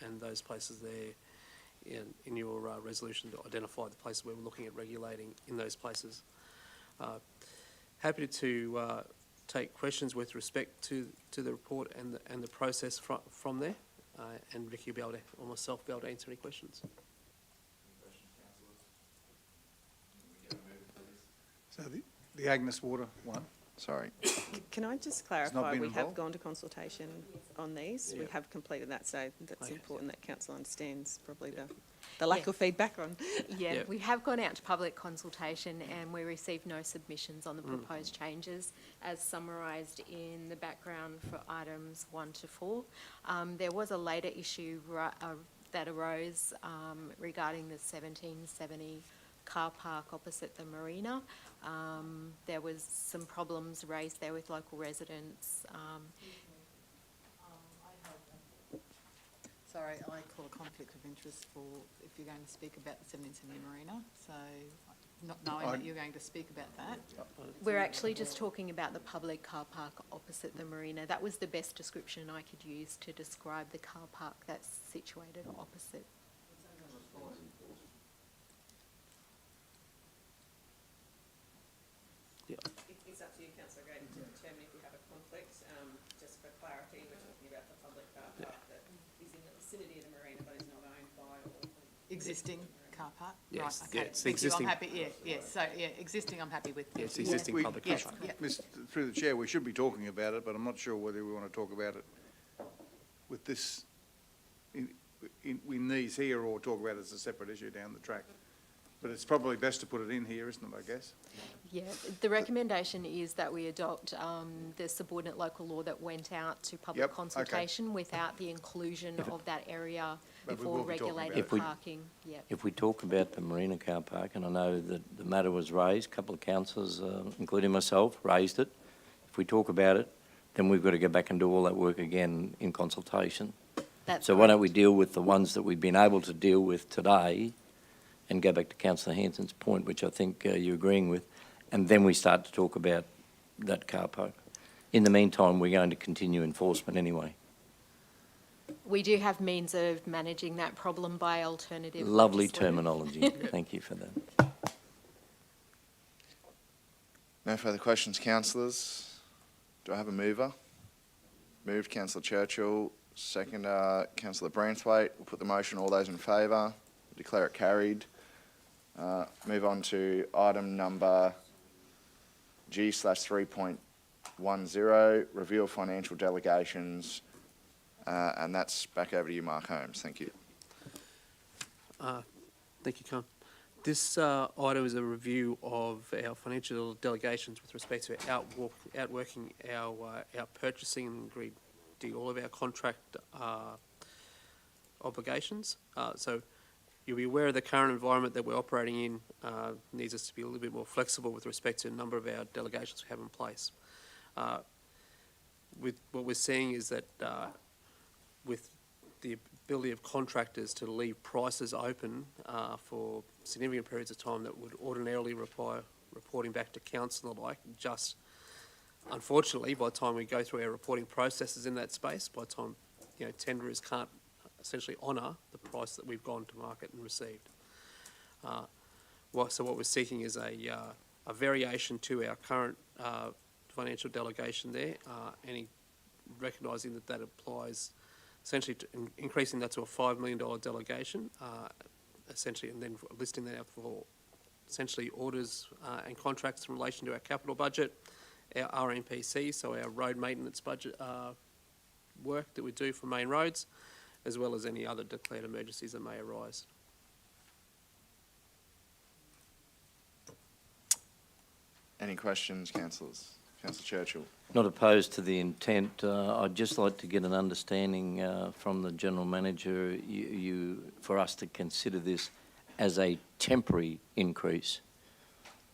and those places there in your resolution to identify the places where we're looking at regulating in those places. Happy to take questions with respect to the report and the process from there, and Vicky will be able to, or myself, will be able to answer any questions. So the Agnes Water one. Sorry. Can I just clarify, we have gone to consultation on these. We have completed that, so that's important that council understands probably the lack of feedback on. Yeah, we have gone out to public consultation and we received no submissions on the proposed changes as summarised in the background for items 1 to 4. There was a later issue that arose regarding the 1770 car park opposite the marina. There was some problems raised there with local residents. Sorry, I call a conflict of interest for if you're going to speak about the 1770 Marina, so not knowing that you're going to speak about that. We're actually just talking about the public car park opposite the marina. That was the best description I could use to describe the car park that's situated opposite. It's up to you, Councillor Grady, to determine if you have a conflict. Just for clarity, we're talking about the public car park that is in the vicinity of the marina but is not owned by or Existing car park? Yes, Right, okay. it's Thank existing. You, I'm happy, so existing I'm happy with. Yes, existing public car park. Through the chair, we should be talking about it, but I'm not sure whether we want to talk about it with this in these here or talk about it as a separate issue down the track. But it's probably best to put it in here, isn't it, I guess? Yeah, the recommendation is that we adopt the subordinate local law that went out to public consultation without the inclusion of that area before regulated parking. If we talk about the marina car park, and I know that the matter was raised, a couple of councillors, including myself, raised it. If we talk about it, then we've got to go back and do all that work again in consultation. So why don't we deal with the ones that we've been able to deal with today and go back to Councillor Hanson's point, which I think you're agreeing with, and then we start to talk about that car park. In the meantime, we're going to continue enforcement anyway. We do have means of managing that problem by alternative. Lovely terminology. Thank you for that. No further questions, councillors. Do I have a mover? Moved, Councillor Churchill. Second, Councillor Branthwaite. We'll put the motion. All those in favour? Declare it carried. Move on to item number G/3.10, review of financial delegations, and that's back over to you, Mark Holmes. Thank you. Thank you, Con. This item is a review of our financial delegations with respect to outworking our purchasing and agreed to all of our contract obligations. So you'll be aware of the current environment that we're operating in needs us to be a little bit more flexible with respect to a number of our delegations we have in place. With what we're seeing is that with the ability of contractors to leave prices open for significant periods of time that would ordinarily require reporting back to council and the like, just unfortunately by the time we go through our reporting processes in that space, by the time tenderers can't essentially honour the price that we've gone to market and received. So what we're seeking is a variation to our current financial delegation there, and recognising that applies essentially to increasing that to a $5 million delegation, essentially, and then listing that out for essentially orders and contracts in relation to our capital budget, our RMPC, so our road maintenance budget work that we do for main roads, as well as any other declared emergencies that may arise. Any questions, councillors? Councillor Churchill. Not opposed to the intent. I'd just like to get an understanding from the General Manager for us to consider this as a temporary increase.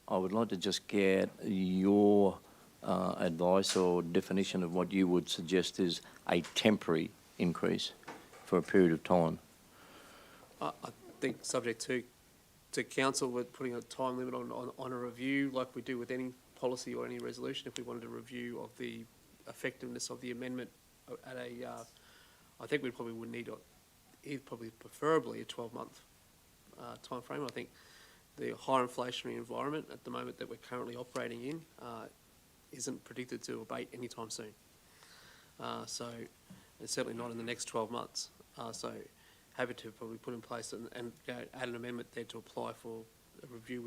I would like to just get your advice or definition of what you would suggest is a temporary increase for a period of time. I think subject to council, we're putting a time limit on a review like we do with any policy or any resolution. If we wanted a review of the effectiveness of the amendment at I think we probably would need probably preferably a 12-month time frame. I think the higher inflationary environment at the moment that we're currently operating in isn't predicted to abate anytime soon. So it's certainly not in the next 12 months. So happy to probably put in place and add an amendment there to apply for a review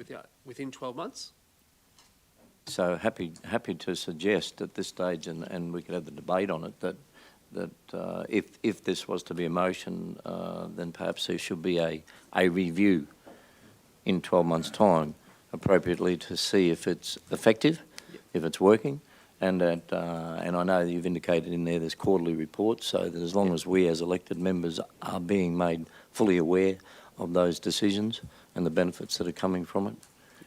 within 12 months. So happy to suggest at this stage, and we could have the debate on it, that if this was to be a motion, then perhaps there should be a review in 12 months' time, appropriately, to see if it's effective, if it's working, and I know that you've indicated in there's quarterly reports, so that as long as we as elected members are being made fully aware of those decisions and the benefits that are coming from it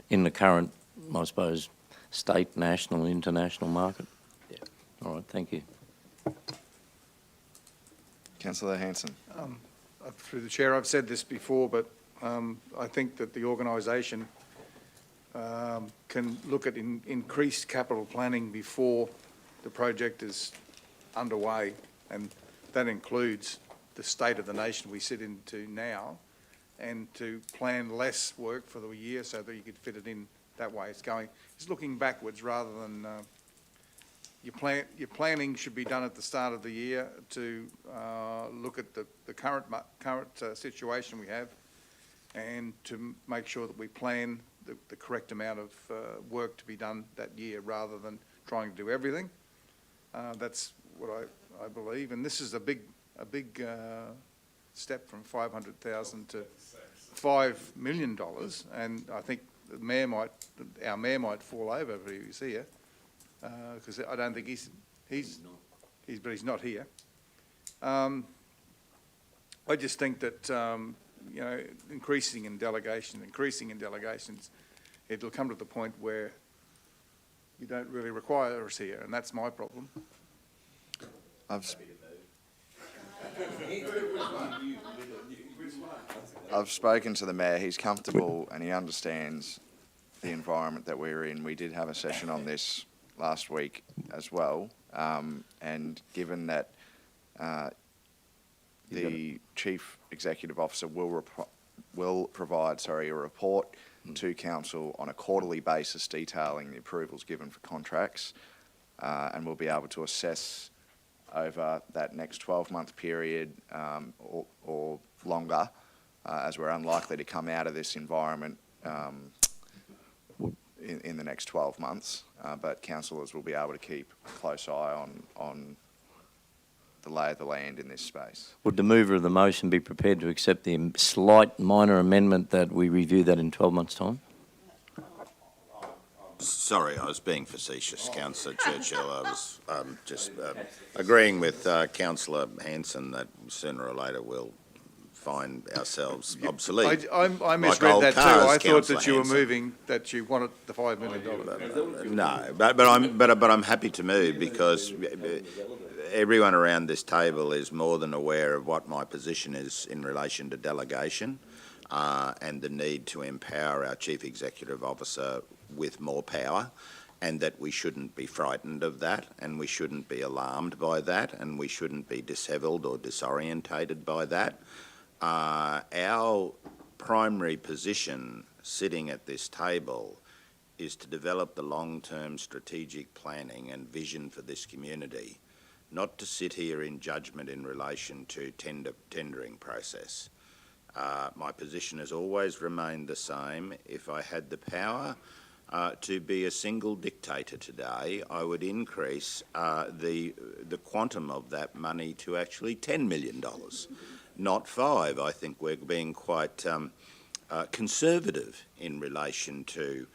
in the current, I suppose, state, national, international market. Yeah. All right, thank you. Councillor Hanson. Through the chair, I've said this before, but I think that the organisation can look at increased capital planning before the project is underway, and that includes the state of the nation we sit into now, and to plan less work for the year so that you could fit it in that way. It's looking backwards rather than your planning should be done at the start of the year to look at the current situation we have, and to make sure that we plan the correct amount of work to be done that year rather than trying to do everything. That's what I believe, and this is a big step from $500,000 to $5 million, and I think our mayor might fall over if he was here, because I don't think but he's not here. I just think that increasing in delegations, it'll come to the point where you don't really require us here, and that's my problem. I've spoken to the Mayor. He's comfortable and he understands the environment that we're in. We did have a session on this last week as well, and given that the Chief Executive Officer will provide a report to Council on a quarterly basis detailing the approvals given for contracts, and we'll be able to assess over that next 12-month period or longer, as we're unlikely to come out of this environment in the next 12 months, but councillors will be able to keep a close eye on the lay of the land in this space. Would the mover of the motion be prepared to accept the slight minor amendment that we review that in 12 months' time? Sorry, I was being facetious, Councillor Churchill. I was just agreeing with Councillor Hanson that sooner or later we'll find ourselves obsolete. I misread that too. I thought that you were moving, that you wanted the $5 million. No, but I'm happy to move, because everyone around this table is more than aware of what my position is in relation to delegation and the need to empower our Chief Executive Officer with more power, and that we shouldn't be frightened of that, and we shouldn't be alarmed by that, and we shouldn't be dishevelled or disorientated by that. Our primary position sitting at this table is to develop the long-term strategic planning and vision for this community, not to sit here in judgment in relation to tendering process. My position has always remained the same. If I had the power to be a single dictator today, I would increase the quantum of that money to actually $10 million, not $5. I think we're being quite conservative in relation to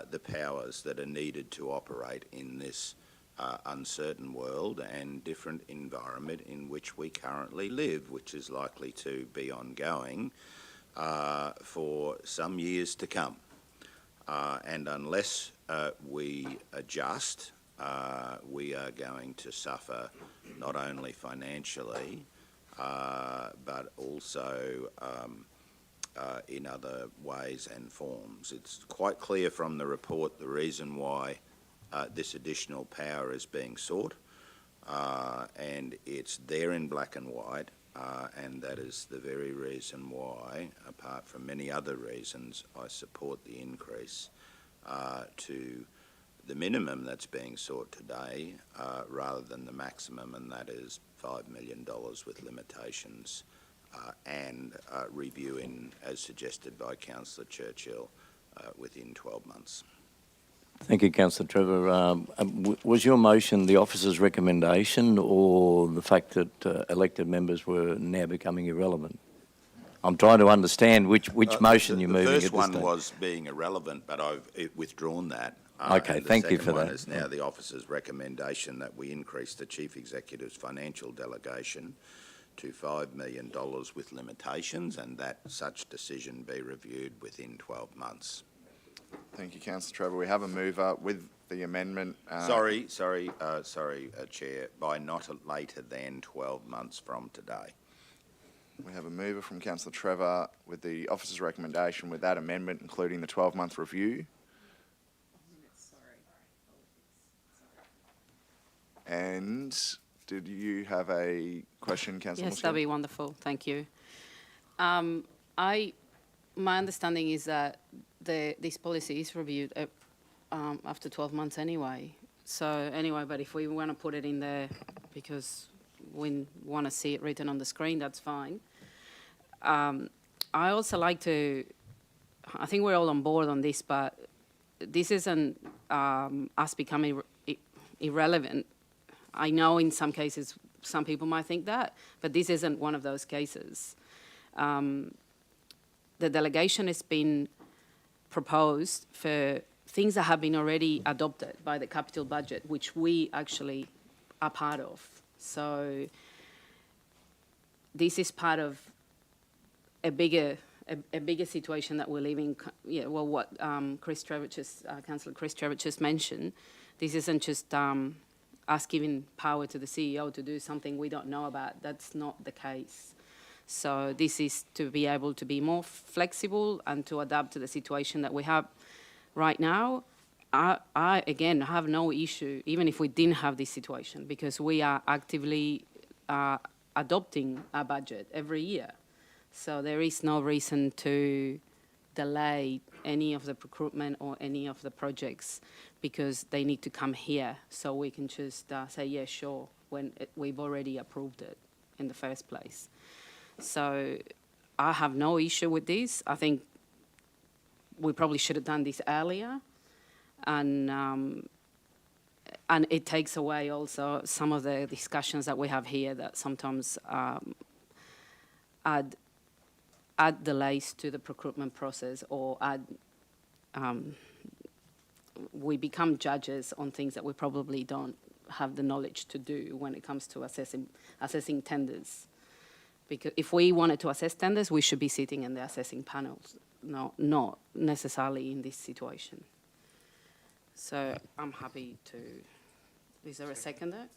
the powers that are needed to operate in this uncertain world and different environment in which we currently live, which is likely to be ongoing for some years to come. And unless we adjust, we are going to suffer not only financially, but also in other ways and forms. It's quite clear from the report the reason why this additional power is being sought, and it's there in black and white, and that is the very reason why, apart from many other reasons, I support the increase to the minimum that's being sought today rather than the maximum, and that is $5 million with limitations and reviewing, as suggested by Councillor Churchill, within 12 months. Thank you, Councillor Trevor. Was your motion the officer's recommendation or the fact that elected members were now becoming irrelevant? I'm trying to understand which motion you're moving at this The first one stage. was being irrelevant, but I've withdrawn that. Okay, thank you for that. The second one is now the officer's recommendation that we increase the Chief Executive's financial delegation to $5 million with limitations, and that such decision be reviewed within 12 months. Thank you, Councillor Trevor. We have a mover with the amendment. Sorry, Chair, by not later than 12 months from today. We have a mover from Councillor Trevor with the officer's recommendation with that amendment, including the 12-month review. And did you have a question, Councillor Yes, that'd be wonderful. Thank you. My understanding is that this policy is reviewed after 12 months anyway. So anyway, but if we want to put it in there because we want to see it written on the screen, that's fine. I also like to, I think we're all on board on this, but this isn't us becoming irrelevant. I know in some cases some people might think that, but this isn't one of those cases. The delegation has been proposed for things that have been already adopted by the capital budget, which we actually are part of. So this is part of a bigger situation that we're living. Yeah, well, what Councillor Chris Trevor just mentioned, this isn't just us giving power to the CEO to do something we don't know about. That's not the case. So this is to be able to be more flexible and to adapt to the situation that we have right now. I again, have no issue, even if we didn't have this situation, because we are actively adopting a budget every year. So there is no reason to delay any of the procurement or any of the projects because they need to come here so we can just say, yeah, sure, when we've already approved it in the first place. So I have no issue with this. I think we probably should have done this earlier. And it takes away also some of the discussions that we have here that sometimes add delays to the procurement process or we become judges on things that we probably don't have the knowledge to do when it comes to assessing tenders. Because if we wanted to assess tenders, we should be sitting in the assessing panels, not necessarily in this situation. So I'm happy to. Is there a seconder?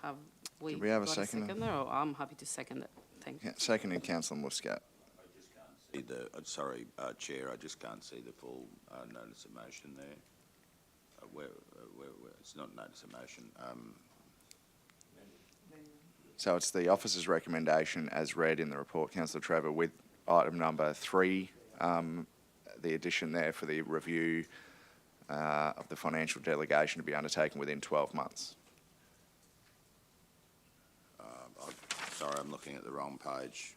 Have we, Do we have a got seconder? Or I'm happy to second it. Thank you. Yeah, seconded, Councillor Muscat. Sorry, Chair, I just can't see the full notice of motion there. Where it's not notice of motion. So it's the officer's recommendation as read in the report, Councillor Trevor, with item number 3, the addition there for the review of the financial delegation to be undertaken within 12 months. Sorry, I'm looking at the wrong page.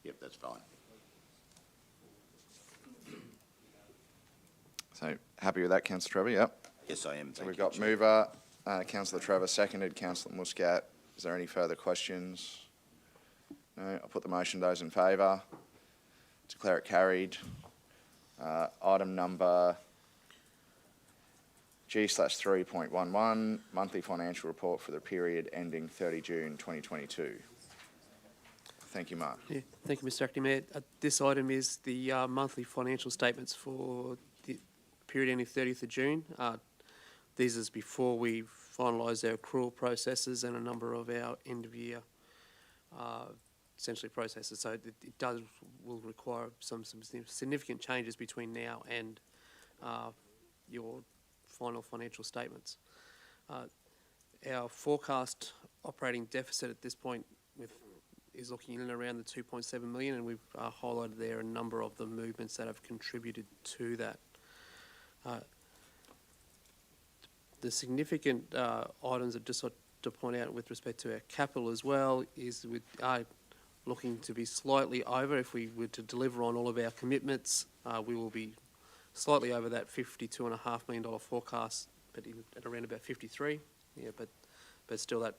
Yep, that's fine. So happy with that, Councillor Trevor? Yep. Yes, I am. So we've got mover, Councillor Trevor, seconded, Councillor Muscat. Is Is there any further questions? No. I'll put the motion. Those in favour? Declare it carried. Item number G/3.11, monthly financial report for the period ending 30 June 2022. Thank you, Mark. Yeah, thank you, Mr. Acting Mayor. This item is the monthly financial statements for the period ending 30th of June. These is before we finalise our accrual processes and a number of our end-of-year essentially processes. So it will require some significant changes between now and your final financial statements. Our forecast operating deficit at this point is looking in and around the 2.7 million, and we've highlighted there a number of the movements that have contributed to that. The significant items that just to point out with respect to our capital as well is with looking to be slightly over. If we were to deliver on all of our commitments, we will be slightly over that $52.5 million forecast, but at around about 53. Yeah, but still that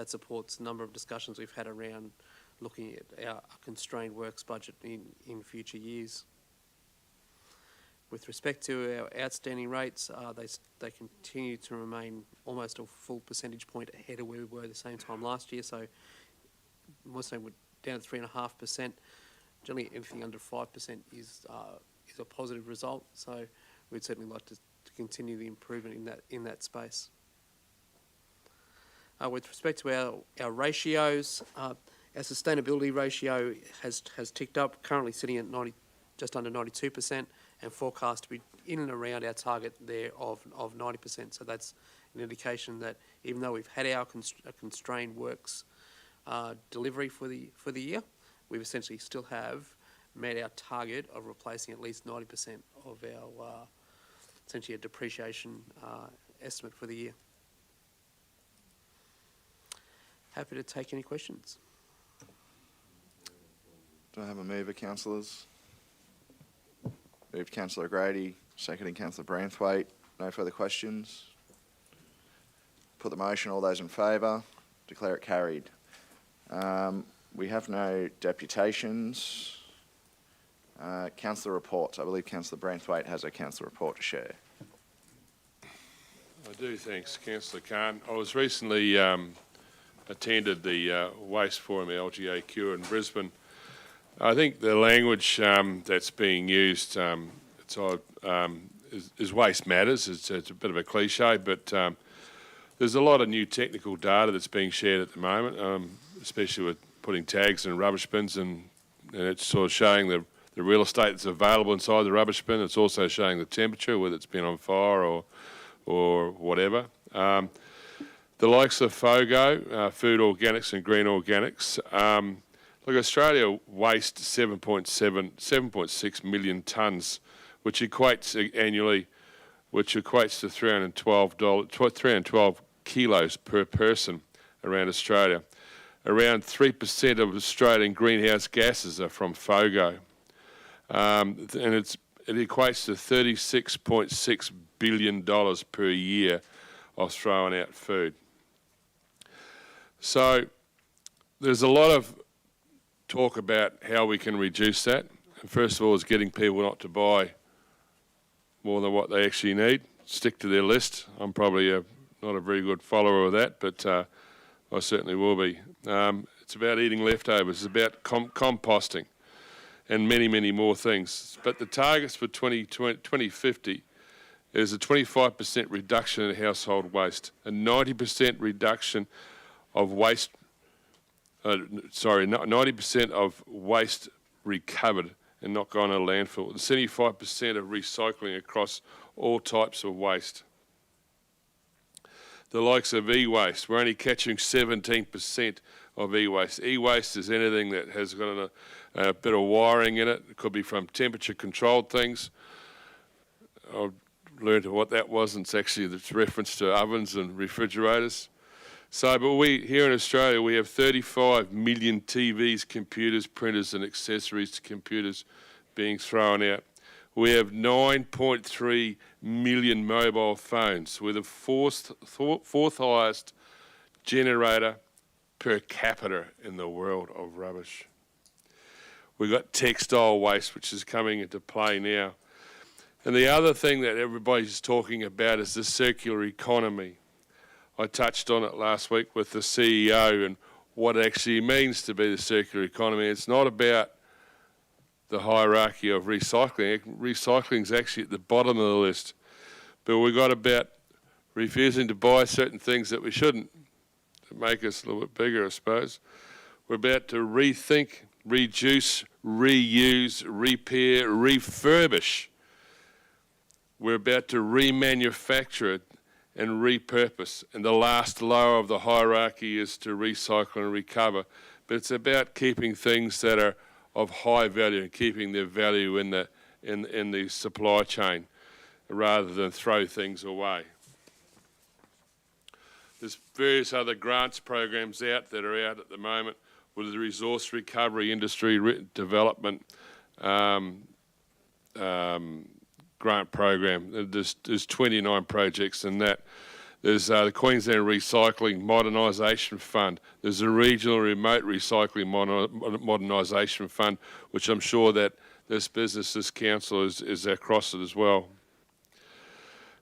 supports a number of discussions we've had around looking at our constrained works budget in future years. With respect to our outstanding rates, they continue to remain almost a full percentage point ahead of where we were at the same time last year. So most of them we're down to 3.5%. Generally, anything under 5% is a positive result. So we'd certainly like to continue the improvement in that space. With respect to our ratios, our sustainability ratio has ticked up, currently sitting at just under 92%, and forecast to be in and around our target there of 90%. So that's an indication that even though we've had our constrained works delivery for the year, we've essentially still have met our target of replacing at least 90% of our essentially a depreciation estimate for the year. Happy to take any questions. Do I have a mover, councillors? Moved Councillor Grady, seconding Councillor Branthwaite. No further questions. Put the motion. All those in favour? Declare it carried. We have no deputations. Councillor reports. I believe Councillor Branthwaite has a councillor report to share. I do, thanks, Councillor Khan. I was recently attended the Waste Forum LGAQ in Brisbane. I think the language that's being used is waste matters. It's a bit of a cliche, but there's a lot of new technical data that's being shared at the moment, especially with putting tags in rubbish bins, and it's sort of showing the real estate that's available inside the rubbish bin. It's also showing the temperature, whether it's been on fire or whatever. The likes of FOGO, Food Organics and Green Organics. Look, Australia wastes 7.6 million tonnes, which equates annually, which equates to 312 kilos per person around Australia. Around 3% of Australian greenhouse gases are from FOGO, and it equates to $36.6 billion per year of throwing out food. So there's a lot of talk about how we can reduce that. And first of all, is getting people not to buy more than what they actually need. Stick to their list. I'm probably not a very good follower of that, but I certainly will be. It's about eating leftovers. It's about composting and many, many more things. But the targets for 2050 is a 25% reduction in household waste, a 90% reduction of waste, 90% of waste recovered and not gone to landfill, 75% of recycling across all types of waste. The likes of e-waste, we're only catching 17% of e-waste. E-waste is anything that has got a bit of wiring in it. It could be from temperature-controlled things. I've learned what that was, and it's actually the reference to ovens and refrigerators. So, but here in Australia, we have 35 million TVs, computers, printers and accessories to computers being thrown out. We have 9.3 million mobile phones. We're the fourth highest generator per capita in the world of rubbish. We've got textile waste, which is coming into play now. And the other thing that everybody's talking about is the circular economy. I touched on it last week with the CEO and what it actually means to be the circular economy. It's not about the hierarchy of recycling. Recycling is actually at the bottom of the list. But we've got about refusing to buy certain things that we shouldn't to make us a little bit bigger, I suppose. We're about to rethink, reduce, reuse, repair, refurbish. We're about to remanufacture it and repurpose. And the last lower of the hierarchy is to recycle and recover. But it's about keeping things that are of high value and keeping their value in the supply chain rather than throw things away. There's various other grants programs out that are out at the moment with the Resource Recovery Industry Development grant program. There's 29 projects in that. There's the Queensland Recycling Modernisation Fund. There's a Regional Remote Recycling Modernisation Fund, which I'm sure that this council is across it as well.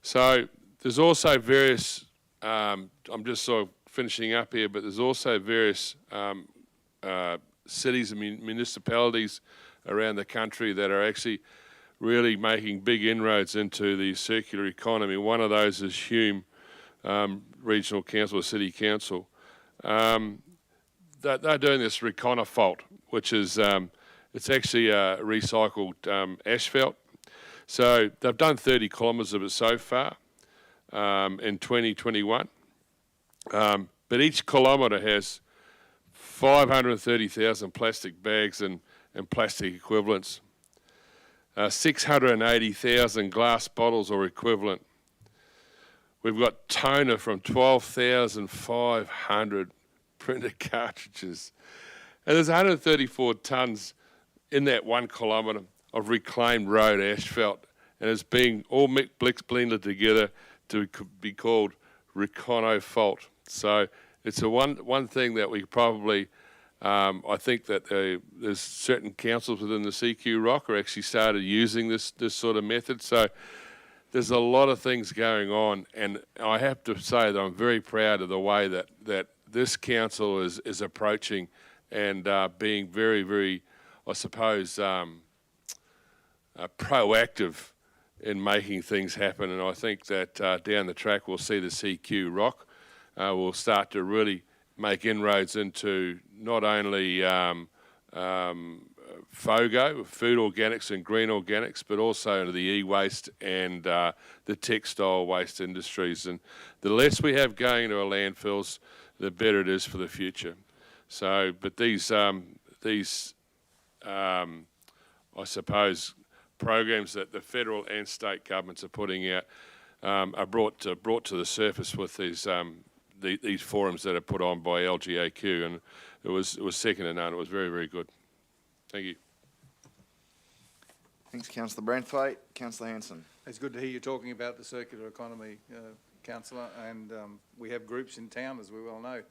So there's also various, I'm just sort of finishing up here, but there's also various cities and municipalities around the country that are actually really making big inroads into the circular economy. One of those is Hume Regional Council or City Council. They're doing this Reconofault, which is it's actually recycled asphalt. So they've done 30 kilometres of it so far in 2021. But each kilometre has 530,000 plastic bags and plastic equivalents, 680,000 glass bottles or equivalent. We've got toner from 12,500 printed cartridges. And there's 134 tonnes in that 1 kilometre of reclaimed road asphalt. And it's being all blended together to be called Reconofault. So it's a one thing that we probably, I think that there's certain councils within the CQ Rock are actually started using this sort of method. So there's a lot of things going on, and I have to say that I'm very proud of the way that this council is approaching and being very, very, I suppose, proactive in making things happen. And I think that down the track we'll see the CQ Rock will start to really make inroads into not only FOGO, food organics and green organics, but also into the e-waste and the textile waste industries. And the less we have going to our landfills, the better it is for the future. So, but these I suppose, programs that the federal and state governments are putting out are brought to the surface with these forums that are put on by LGAQ, and it was second to none. It was very, very good. Thank you. Thanks, Councillor Branthwaite. Councillor Hanson. It's good to hear you talking about the circular economy, Councillor, and we have groups in town, as we well know,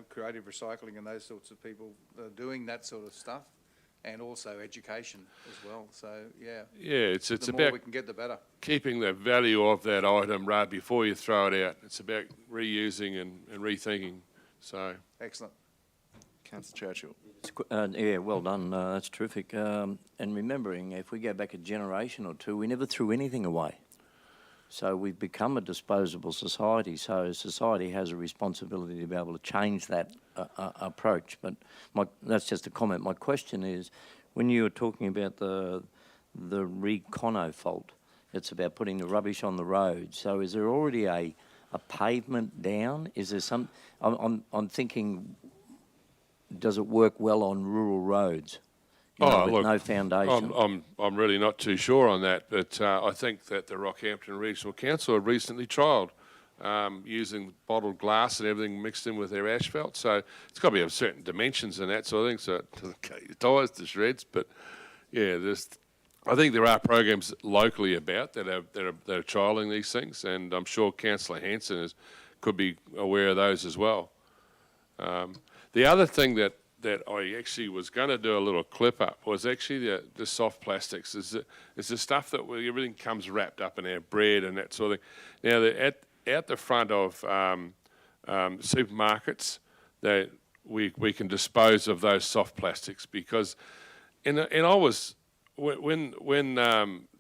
creative recycling and those sorts of people doing that sort of stuff, and also education as well. So, yeah. Yeah, it's the more about we can get, the better. Keeping the value of that item right before you throw it out. It's about reusing and rethinking. So excellent. Councillor Churchill. Yeah, well done. That's terrific. And remembering, if we go back a generation or two, we never threw anything away. So we've become a disposable society. So society has a responsibility to be able to change that approach. But that's just a comment. My question is, when you were talking about the Reconofault, it's about putting the rubbish on the road. So is there already a pavement down? Is there some? I'm thinking, does it work well on rural roads? With look, no foundation. I'm really not too sure on that, but I think that the Rockhampton Regional Council have recently trialled using bottled glass and everything mixed in with their asphalt. So it's got to be of certain dimensions and that sort of thing, so it doesn't cut your tyres to shreds. But yeah, I think there are programs locally about that are trialling these things, and I'm sure Councillor Hanson could be aware of those as well. The other thing that I actually was going to do a little clip up was actually the soft plastics. Is the stuff that everything comes wrapped up in our bread and that sort of thing. Now, at the front of supermarkets, that we can dispose of those soft plastics because, and I was when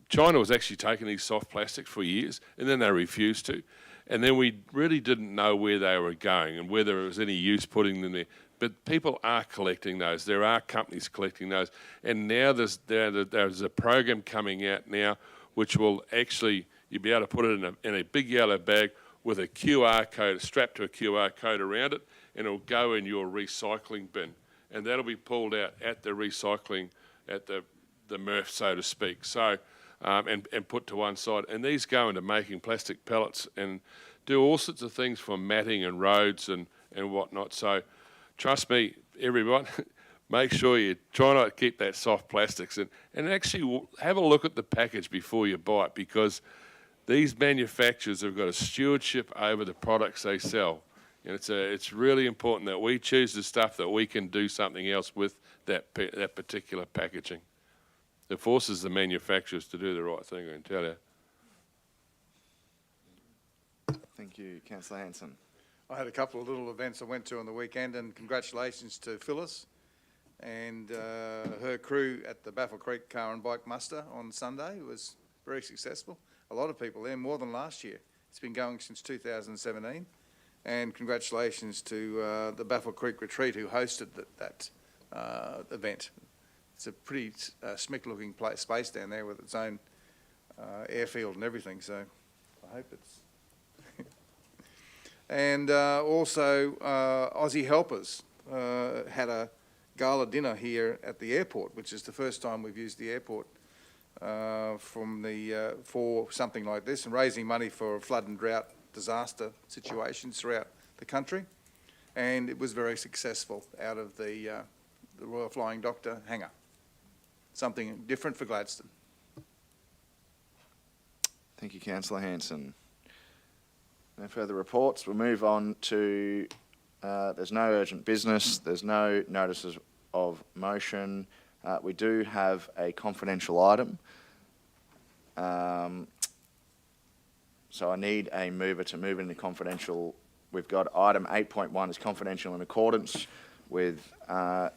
China was actually taking these soft plastics for years, and then they refused to, and then we really didn't know where they were going and whether it was any use putting them there. But people are collecting those. There are companies collecting those, and now there's a program coming out now which will actually you'll be able to put it in a big yellow bag with a QR code strapped to a QR code around it, and it'll go in your recycling bin, and that'll be pulled out at the recycling at the MRF, so to speak. So. And put to one side. And these go into making plastic pellets and do all sorts of things for matting and roads and whatnot. So trust me, everyone, make sure you try not to keep that soft plastics and actually have a look at the package before you buy it, because these manufacturers have got a stewardship over the products they sell. And it's really important that we choose the stuff that we can do something else with that particular packaging. It forces the manufacturers to do the right thing, I can tell you. Thank you, Councillor Hanson. I had a couple of little events I went to on the weekend, and congratulations to Phyllis and her crew at the Baffle Creek Car and Bike Muster on Sunday. It was very successful. A lot of people there, more than last year. It's been going since 2017. And congratulations to the Baffle Creek Retreat who hosted that event. It's a pretty smick-looking space down there with its own airfield and everything, so I hope it's... And also, Aussie Helpers had a gala dinner here at the airport, which is the first time we've used the airport for something like this, and raising money for flood and drought disaster situations throughout the country. And it was very successful out of the Royal Flying Doctor hangar. Something different for Gladstone. Thank you, Councillor Hanson. No further reports. We'll move on to, there's no urgent business, there's no notices of motion. We do have a confidential item. So I need a mover to move into confidential. We've got item 8.1 is confidential in accordance with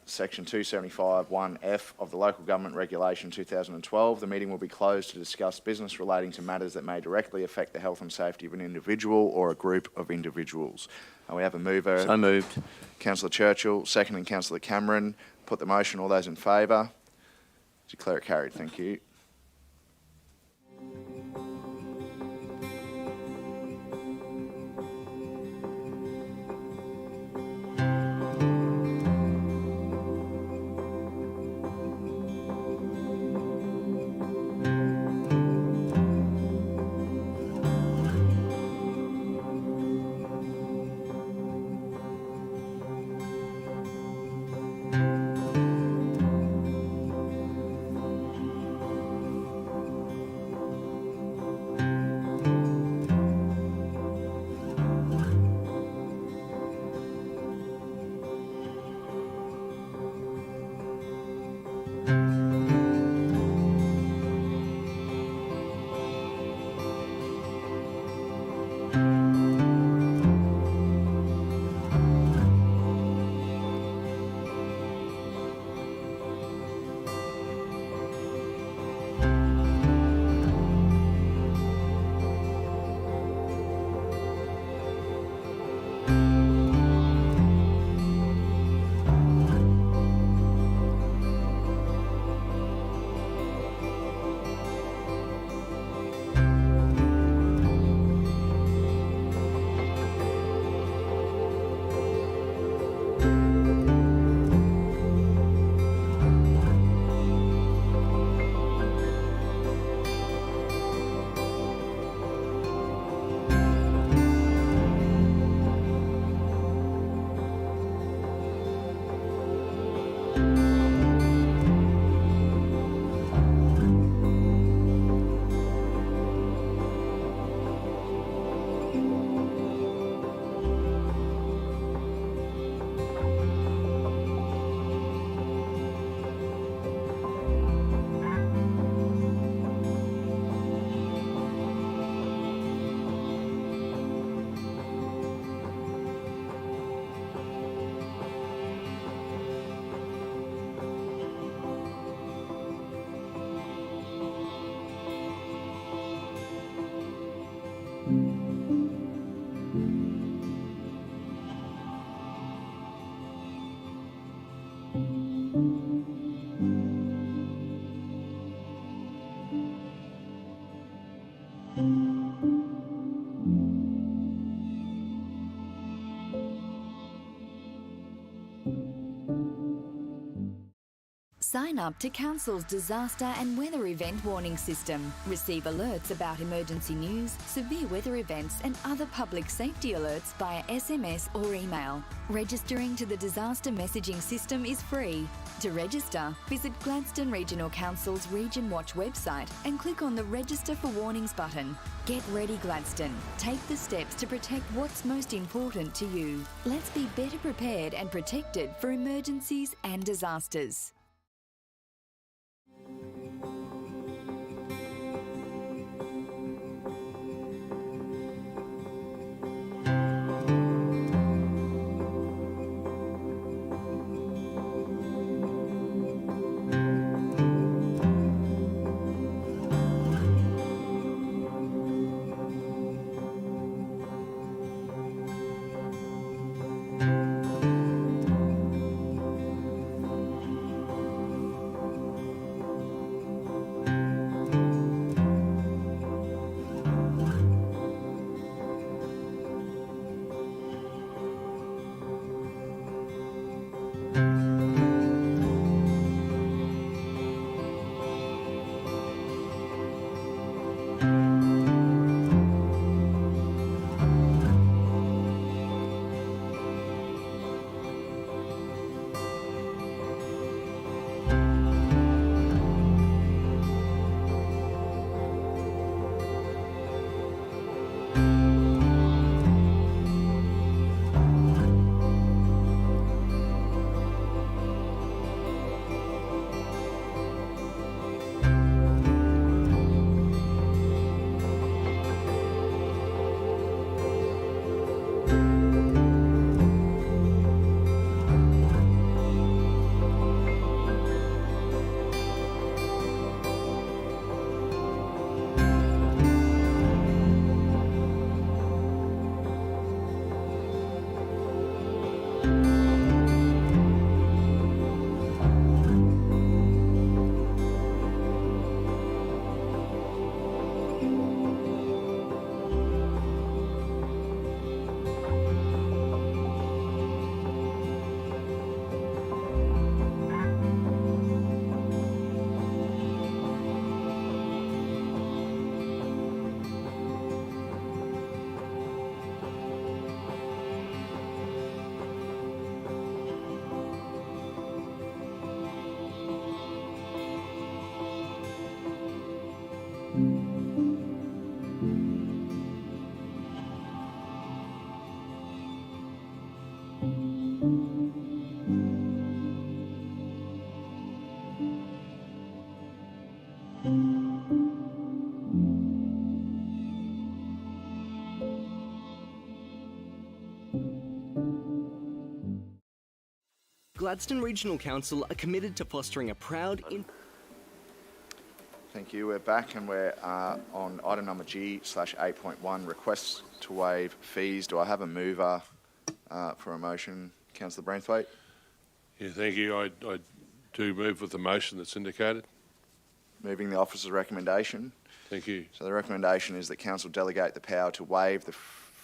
section 275(1)(f) of the Local Government Regulation 2012. The meeting will be closed to discuss business relating to matters that may directly affect the health and safety of an individual or a group of individuals. We have a mover. So moved. Councillor Churchill, seconding Councillor Cameron. Put the motion. All those in favour? Declare it carried. Thank you. Sign up to Council's disaster and weather event warning system. Receive alerts about emergency news, severe weather events and other public safety alerts via SMS or email. Registering to the disaster messaging system is free. To register, visit Gladstone Regional Council's Region Watch website and click on the Register for Warnings button. Get ready, Gladstone. Take the steps to protect what's most important to you. Let's be better prepared and protected for emergencies and disasters. Gladstone Regional Council are committed to fostering a proud... Thank you. We're back and we're on item number G/8.1, requests to waive fees. Do I have a mover for a motion? Councillor Braithwaite. Yeah, thank you. I do move with the motion that's indicated. Moving the officer's recommendation. Thank you. So the recommendation is that council delegate the power to waive the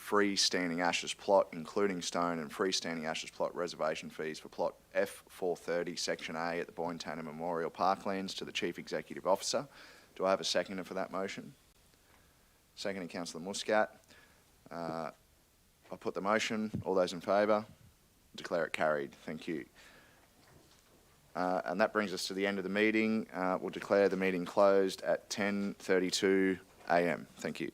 freestanding Ashes plot, including stone and freestanding Ashes plot reservation fees for plot F430, section A at the Boyntana Memorial Parklands to the Chief Executive Officer. Do I have a seconder for that motion? Seconding Councillor Muscat. I'll put the motion. All those in favour? Declare it carried. Thank you. And that brings us to the end of the meeting. We'll declare the meeting closed at 10:32 a.m. Thank you.